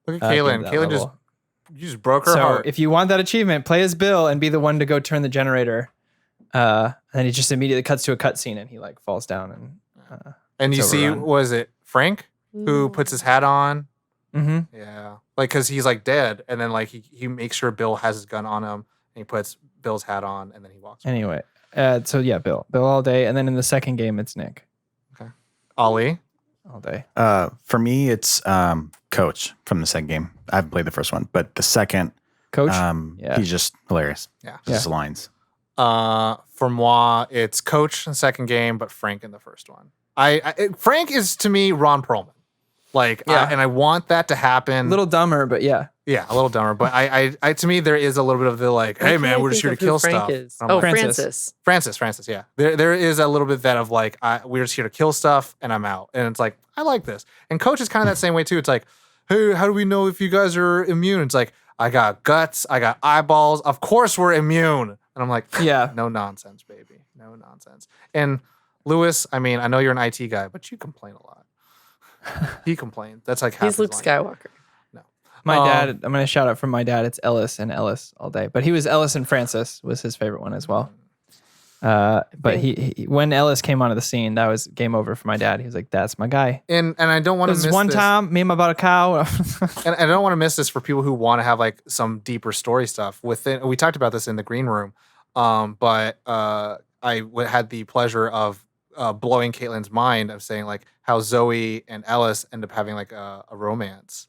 Look at at the Caitlin. end of that Caitlin level. you just broke her So heart. if you want that achievement, play as Bill and be the one to go turn the generator. And then he just immediately cuts to a cutscene and he like falls down and And you it's see, overrun. was it Frank who puts his hat on? mm-hmm. Yeah. Like, cause he's like dead. And then like he makes sure Bill has his gun on him and he puts Bill's hat on and then he walks away. Anyway, so yeah, Bill all day. And then in the second game, it's Nick Ollie. all day. For me, it's Coach from the second game. I haven't played the first one, but the second, Coach? Yeah. he's just hilarious. Yeah. Just his lines. For moi, it's Coach in the second game, but Frank in the first one. Frank is to me Ron Perlman. Like, Yeah. and I want that to happen. A little dumber, but yeah. Yeah, a little dumber. But I to me, there is a little bit of the like, hey man, we're just here to kill stuff. Is. And I'm Oh, like, Francis. Francis. Yeah. There is a little bit that of like, we're just here to kill stuff and I'm out. And it's like, I like this. And Coach is kind of that same way too. It's like, hey, how do we know if you guys are immune? It's like, I got guts, I got eyeballs. Of course we're immune. And I'm like, Yeah. no nonsense, baby. No nonsense. And Lewis, I mean, I know you're an IT guy, but you complain a lot. He complains. That's like half He's his Luke line. Skywalker. My dad, I'm going to shout out from my dad. It's Ellis and Ellis all day. But he was Ellis and Francis was his favorite one as well. But he when Ellis came onto the scene, that was game over for my dad. He was like, that's my guy. And I don't want to This miss one this. time, me and my bought a cow. And I don't want to miss this for people who want to have like some deeper story stuff within. We talked about this in the green room, but had the pleasure of blowing Caitlin's mind of saying like how Zoe and Ellis end up having like a romance,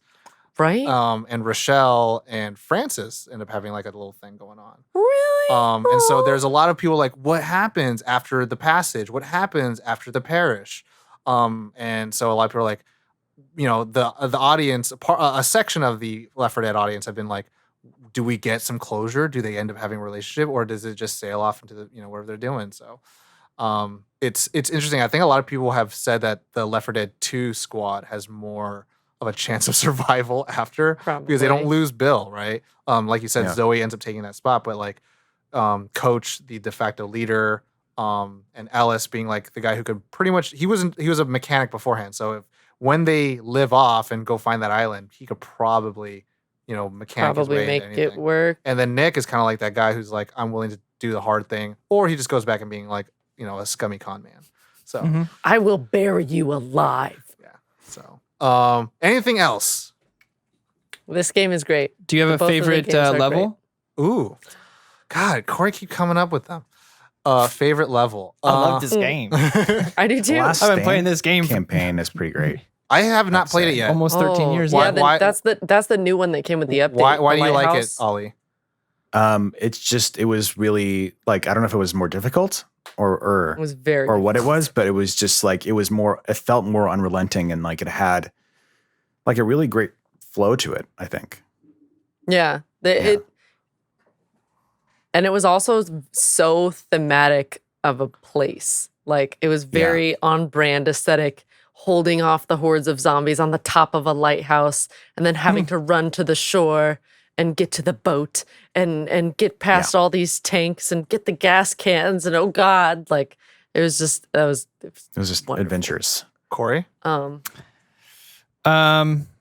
Right? and Rochelle and Francis end up having like a little thing going on. Really? And so there's a lot of people like, what happens after the passage? What happens after the parish? And so a lot of people are like, the audience, a section of the Left 4 Dead audience have been like, do we get some closure? Do they end up having a relationship, or does it just sail off into the whatever they're doing? So, it's interesting. I think a lot of people have said that the Left 4 Dead 2 squad has more of a chance of survival after because they don't Probably. lose Bill, right? Like you said, Yeah. Zoe ends up taking that spot, but like Coach, the de facto leader, and Ellis being like the guy who could pretty much he was a mechanic beforehand. So if when they live off and go find that island, he could probably mechanic his Probably way make into it anything. work. And then Nick is kind of like that guy who's like, I'm willing to do the hard thing, or he just goes back and being like, a scummy con man. So Mhm. I will bury you alive. yeah. So anything else? This game is great. Do you have a Both of the favorite games are level? Ooh, God, Corey keep coming up with them. Favorite level. I love this game. I do too. Last I've been Stand playing this game for campaign is pretty great. I have not I'd played say it yet. almost 13 years. Why- Yeah, then why- that's the new one that came with the update. Why the do you like it, Lighthouse. Ollie? It was really like, I don't know if it was more difficult or It was very or what it was, but it was just like it felt more unrelenting, and like it had like a really great flow to it, I think. Yeah. And it was also so thematic of a place. Like it was very on brand aesthetic, holding off the hordes of zombies on the top of a lighthouse and then having to run to the shore and get to the boat and get past all these tanks and get the gas cans and oh God, like it was just It was just wonderful. adventures. Corey?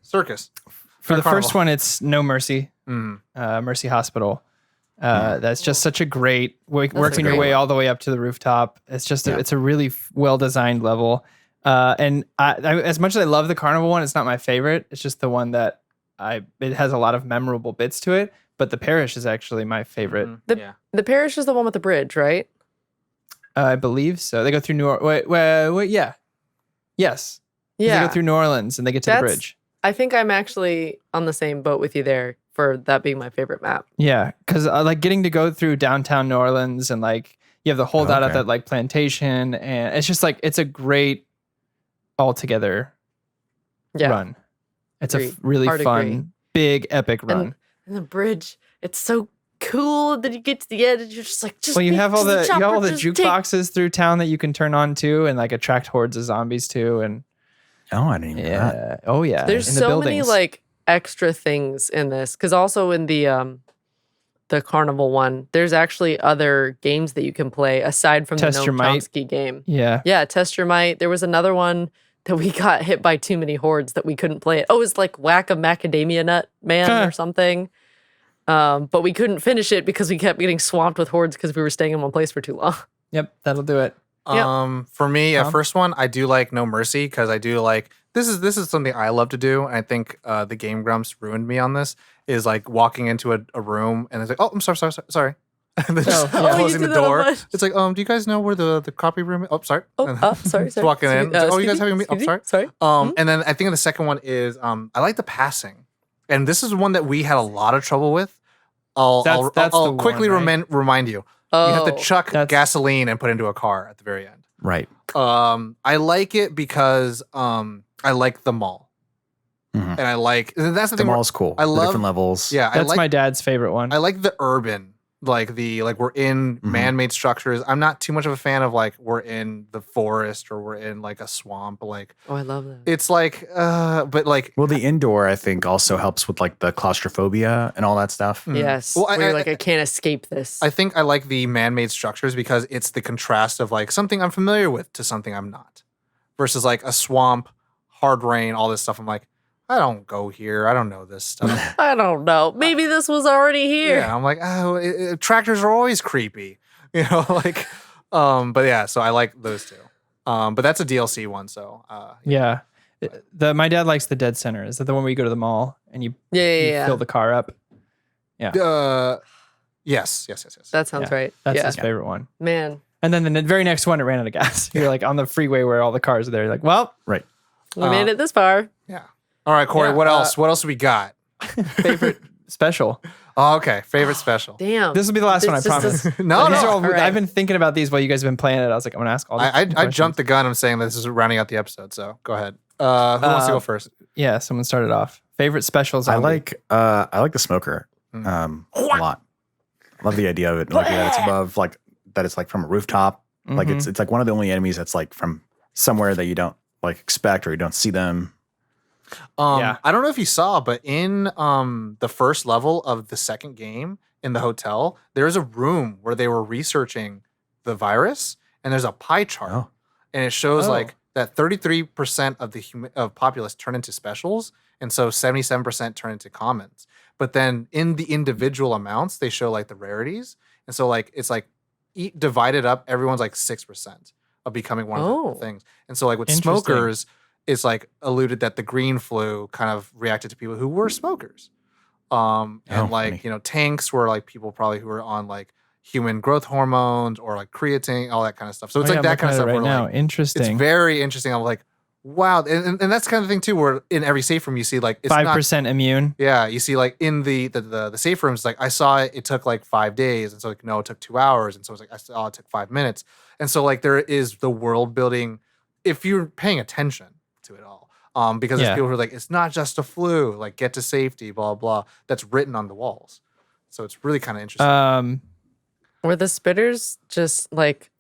Circus. For the Carnival. first one, it's No Mercy, Mm. Mercy Hospital. That's just such a great working a your great way one. all the way up to the rooftop. It's just it's a really well designed level. And I, as much as I love the carnival one, it's not my favorite. It's just the one that it has a lot of memorable bits to it. But the Parish is actually my favorite. Yeah. the Parish is the one with the bridge, right? I believe so. They go through New Orleans. Wait, yeah. Yes. 'Cause Yeah. They go through New Orleans and they get to the That's- bridge. I think I'm actually on the same boat with you there for that being my favorite map. Yeah, because like getting to go through downtown New Orleans and like you have the holdout at Okay. that like plantation, and it's just like it's a great altogether Yeah. run. It's Agreed. a really Hard fun, agree. big, epic run. And the bridge, it's so cool that you get to the end and you're just like, just Well, you take have all the chopper, just take- jukeboxes through town that you can turn on too, and like attract hordes of zombies too, and Oh, I didn't even know that. oh yeah, There's in the so many buildings. like extra things in this because also in the carnival one, there's actually other games that you can play aside from Test the Your Noam Might. Chomsky game. yeah. Yeah, Test Your Might. There was another one that we got hit by too many hordes that we couldn't play it. Oh, it was like Whack a Macadamia Nut Man or something. But we couldn't finish it because we kept getting swamped with hordes because we were staying in one place for too long. Yep, that'll do it. For me, Tom? first one, I do like No Mercy because I do like this is something I love to do, and I think the Game Grumps ruined me on this. Is like walking into a room and it's like, oh, I'm sorry. And then just yeah. closing you the do that a door. bunch. It's like, do you guys know where the copy room is? Oh, sorry. Oh, sorry. Just walking in. It's like, oh, you guys having me? I'm Excuse me? sorry. Sorry. And then I think the second one is I like the passing, and this is one that we had a lot of trouble with. I'll That's the quickly one, right? remind you. Oh, You have to chuck That's- gasoline and put into a car at the very end. Right. I like it because I like the mall, Mhm. and I like that's the The thing. mall's cool. I The love- different levels. Yeah, I That's like my dad's favorite one. I like the urban, like we're in Mhm. man-made structures. I'm not too much of a fan of like we're in the forest or we're in like a swamp. Like Oh, I love that. it's like, but like Well, the indoor, I think, also helps with like the claustrophobia and all that stuff. Yes. Well, Where you're like, I can't escape this. I think I like the man-made structures because it's the contrast of like something I'm familiar with to something I'm not, versus like a swamp, hard rain, all this stuff. I'm like, I don't go here. I don't know this stuff. I don't know. Maybe this was already here. Yeah, I'm like, tractors are always creepy, like, but yeah, so I like those two. But that's a DLC one, so yeah. My dad likes the dead center. Is that the one where you go to the mall and you Yeah. fill the car up? Yes. That sounds Yeah, right. That's yeah. his favorite one. Man, And then the very next one, it ran out of gas. You're like on the freeway where all the cars are there. You're like, well, Right. we made it this far. Yeah. All right, Corey. Yeah, What else? What else we got? favorite special. Oh, okay, favorite special. Damn. This will be the last one, I This is- promise. No, These no. are all, All right. I've been thinking about these while you guys have been playing it. I was like, I'm gonna ask all these. I questions. jumped the gun. I'm saying this is rounding out the episode. So go ahead. Who wants to go first? Yeah, someone started off. Favorite specials. I like the smoker Mm. a lot. I love the idea of it. Like that it's above, like that it's like from a rooftop. Like Mm-hmm. it's like one of the only enemies that's like from somewhere that you don't like expect or you don't see them. Yeah. I don't know if you saw, but in the first level of the second game, in the hotel, there's a room where they were researching the virus, and there's a pie chart, and it shows like that 33% of the populace turn into specials, and so 77% turn into commons. But then in the individual amounts, they show like the rarities, and so like it's like divided up. Everyone's like 6% of becoming one of the things, and so like with smokers, it's like alluded that the green flu kind of reacted to people who were smokers. And like, you know, tanks were like people probably who were on like human growth hormones or like creatine, all that kind of stuff. So it's like that kind of stuff. Right now, like, interesting. It's very interesting. I'm like, wow. And that's kind of thing too, where in every safe room you see like it's 5% immune. Yeah. You see like in the safe rooms, like I saw it took like 5 days. And so like, no, it took 2 hours. And so it's like, I saw it took 5 minutes. And so like there is the world building if you're paying attention to it all. Because there's people who are like, it's not just a flu, like get to safety, blah, blah. That's written on the walls. So it's really kind of interesting. Were the spitters just like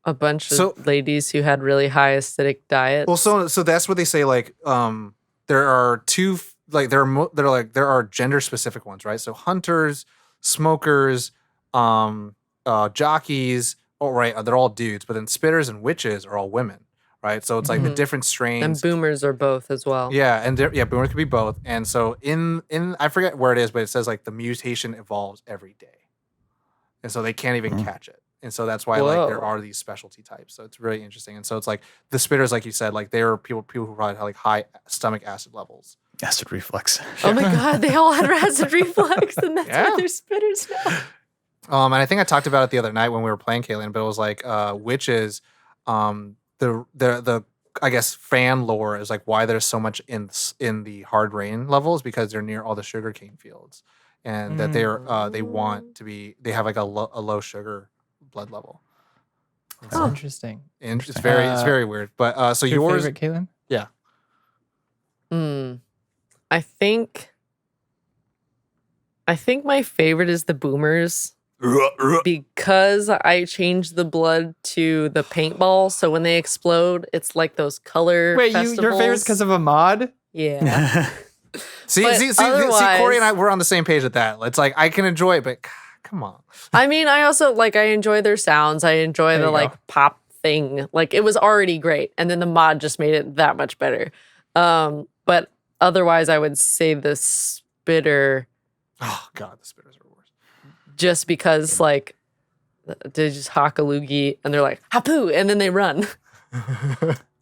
a bunch of ladies who had really high acidic diets? Well, so that's what they say. Like, there are two, like there are gender specific ones, right? So hunters, smokers, jockeys, they're all dudes, but then spitters and witches are all women. Right, so it's like the different strains. And boomers are both as well. Yeah, and boomers could be both. And so in I forget where it is, but it says like the mutation evolves every day, and so they can't even catch it. And so that's why like there are these specialty types. So it's really interesting. And so it's like the spitters, like you said, like they are people who probably have like high stomach acid levels. Acid reflux. Oh my god, they all had acid reflux, and that's why they're spitters now. And I think I talked about it the other night when we were playing Kaylin, but it was like witches. The I guess fan lore is like why there's so much in the hard rain levels because they're near all the sugarcane fields, and that they want to be, they have like a low sugar blood level. That's interesting. And it's very weird. But so your favorite, Kaylin? Yeah. I think my favorite is the boomers. Because I changed the blood to the paintball, so when they explode, it's like those color festivals. Your favorite's because of a mod? Yeah. see, Corey and I were on the same page with that. It's like I can enjoy it, but come on. I mean, I also like I enjoy their sounds. I enjoy the like pop thing. Like it was already great, and then the mod just made it that much better. But otherwise, I would say the spitter. Oh God, the spitters are worse. Just because, like, they just hock a loogie and they're like, hapoo, and then they run.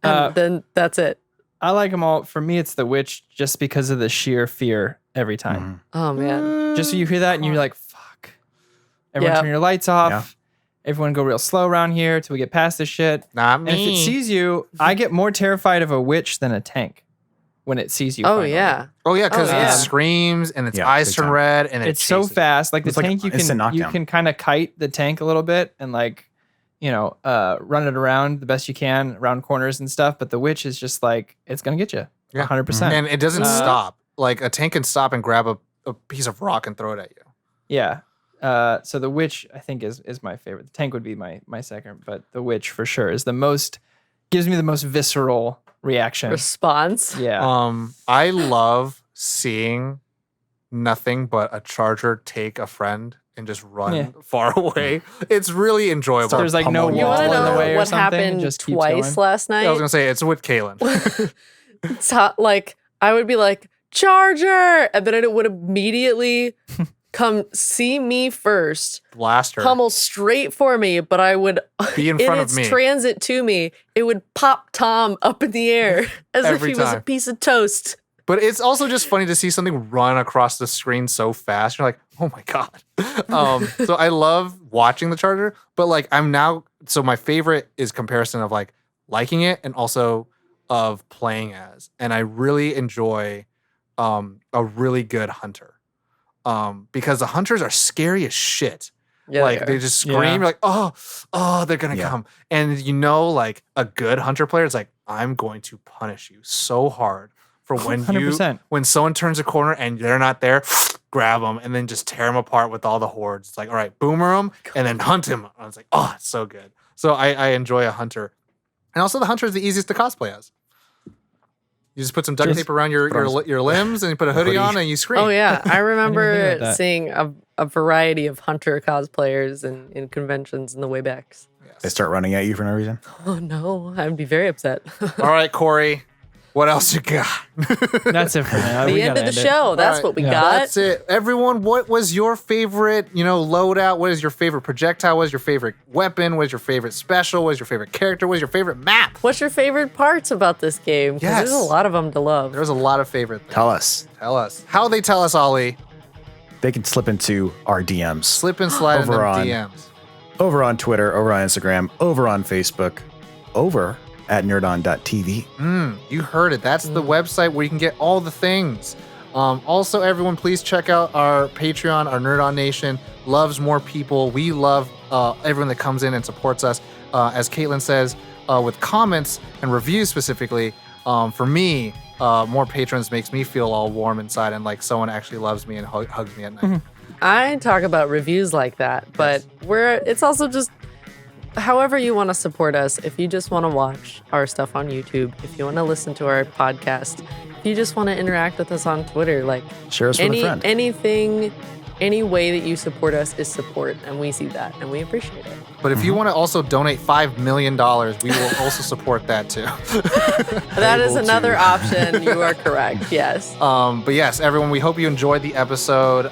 And then that's it. I like them all. For me, it's the witch just because of the sheer fear every time. Oh, man. Just so you hear that and you're like, fuck. Everyone turn your lights off. Yeah. Everyone go real slow around here till we get past this shit. Not me. And if it sees you, I get more terrified of a witch than a tank when it sees you. Oh, finally. yeah. Oh, yeah, because it screams and its eyes turn red and it's so fast. Like the tank, you can kind of kite the tank a little bit and like, you know, run it around the best you can around corners and stuff. But the witch is just like, it's going to get you 100%. And it doesn't stop. Like a tank can stop and grab a piece of rock and throw it at you. Yeah. So the witch, I think, is my favorite. The tank would be my second, but the witch for sure is gives me the most visceral reaction. Response. Yeah. I love seeing nothing but a charger take a friend and just run far away. It's really enjoyable. So there's like no wall you want to in the know way or what something. happened Just twice last night? I was gonna say it's with Kaylin. It's like I would be like charger, and then it would immediately come see me first, blast her, pummel straight for me, but I would be in front of its me. Transit to me, it would pop Tom up in the air as if he was a piece of toast. But it's also just funny to see something run across the screen so fast. You're like, oh my God. So I love watching the charger, but like so my favorite is comparison of like liking it and also of playing as. And I really enjoy a really good hunter. Because the hunters are scary as shit. Yeah, like they just scream. You're like, oh, they're gonna come. And you know, like a good hunter player is like, I'm going to punish you so hard for when 100%. When someone turns a corner and they're not there, grab them and then just tear them apart with all the hordes. It's like, all right, boomer them and then hunt him. I was like, oh, it's so good. So I enjoy a hunter, and also the hunter is the easiest to cosplay as. You just put some duct tape around your limbs and you put a hoodie on and you scream. Oh, yeah. I remember seeing a variety of hunter cosplayers in conventions and the waybacks. They start running at you for no reason. Oh no, I'd be very upset. All right, Corey, what else you got? That's it for now. The end of the show. That's All what we Yeah. got. That's it. Everyone, what was your favorite, loadout? What is your favorite projectile? What is your favorite weapon? What is your favorite special? What is your favorite character? What is your favorite map? What's your favorite parts about this game? Because Yes. there's a lot of them to love. There's a lot of favorite things. Tell us. Tell us. How they tell us, Ollie? They can slip into our DMs. Slip and slide in them Over on- DMs. Over on Twitter, over on Instagram, over on Facebook, over at nerdon.tv. You heard it. That's the website where you can get all the things. Also, everyone, please check out our Patreon. Our Nerd On Nation loves more people. We love everyone that comes in and supports us. As Caitlin says, with comments and reviews specifically, for me, more patrons makes me feel all warm inside and like someone actually loves me and hugs me at night. I talk about reviews like that, but it's also just however you want to support us. If you just want to watch our stuff on YouTube, if you want to listen to our podcast, if you just want to interact with us on Twitter, like Share us with a friend. anything, any way that you support us is support, and we see that and we appreciate it. But if you want to also donate $5 million, we will also support that too. That is Able another to. option. You are correct. Yes. But yes, everyone, we hope you enjoyed the episode.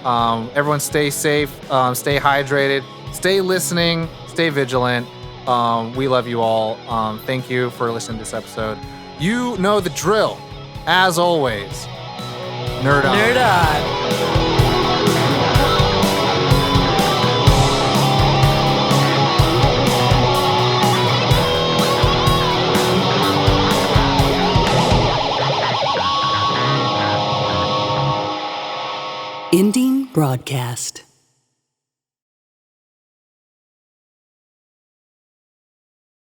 Everyone stay safe, stay hydrated, stay listening, stay vigilant. We love you all. Thank you for listening to this episode. You know the drill. As always, nerd on. Nerd on. Ending broadcast.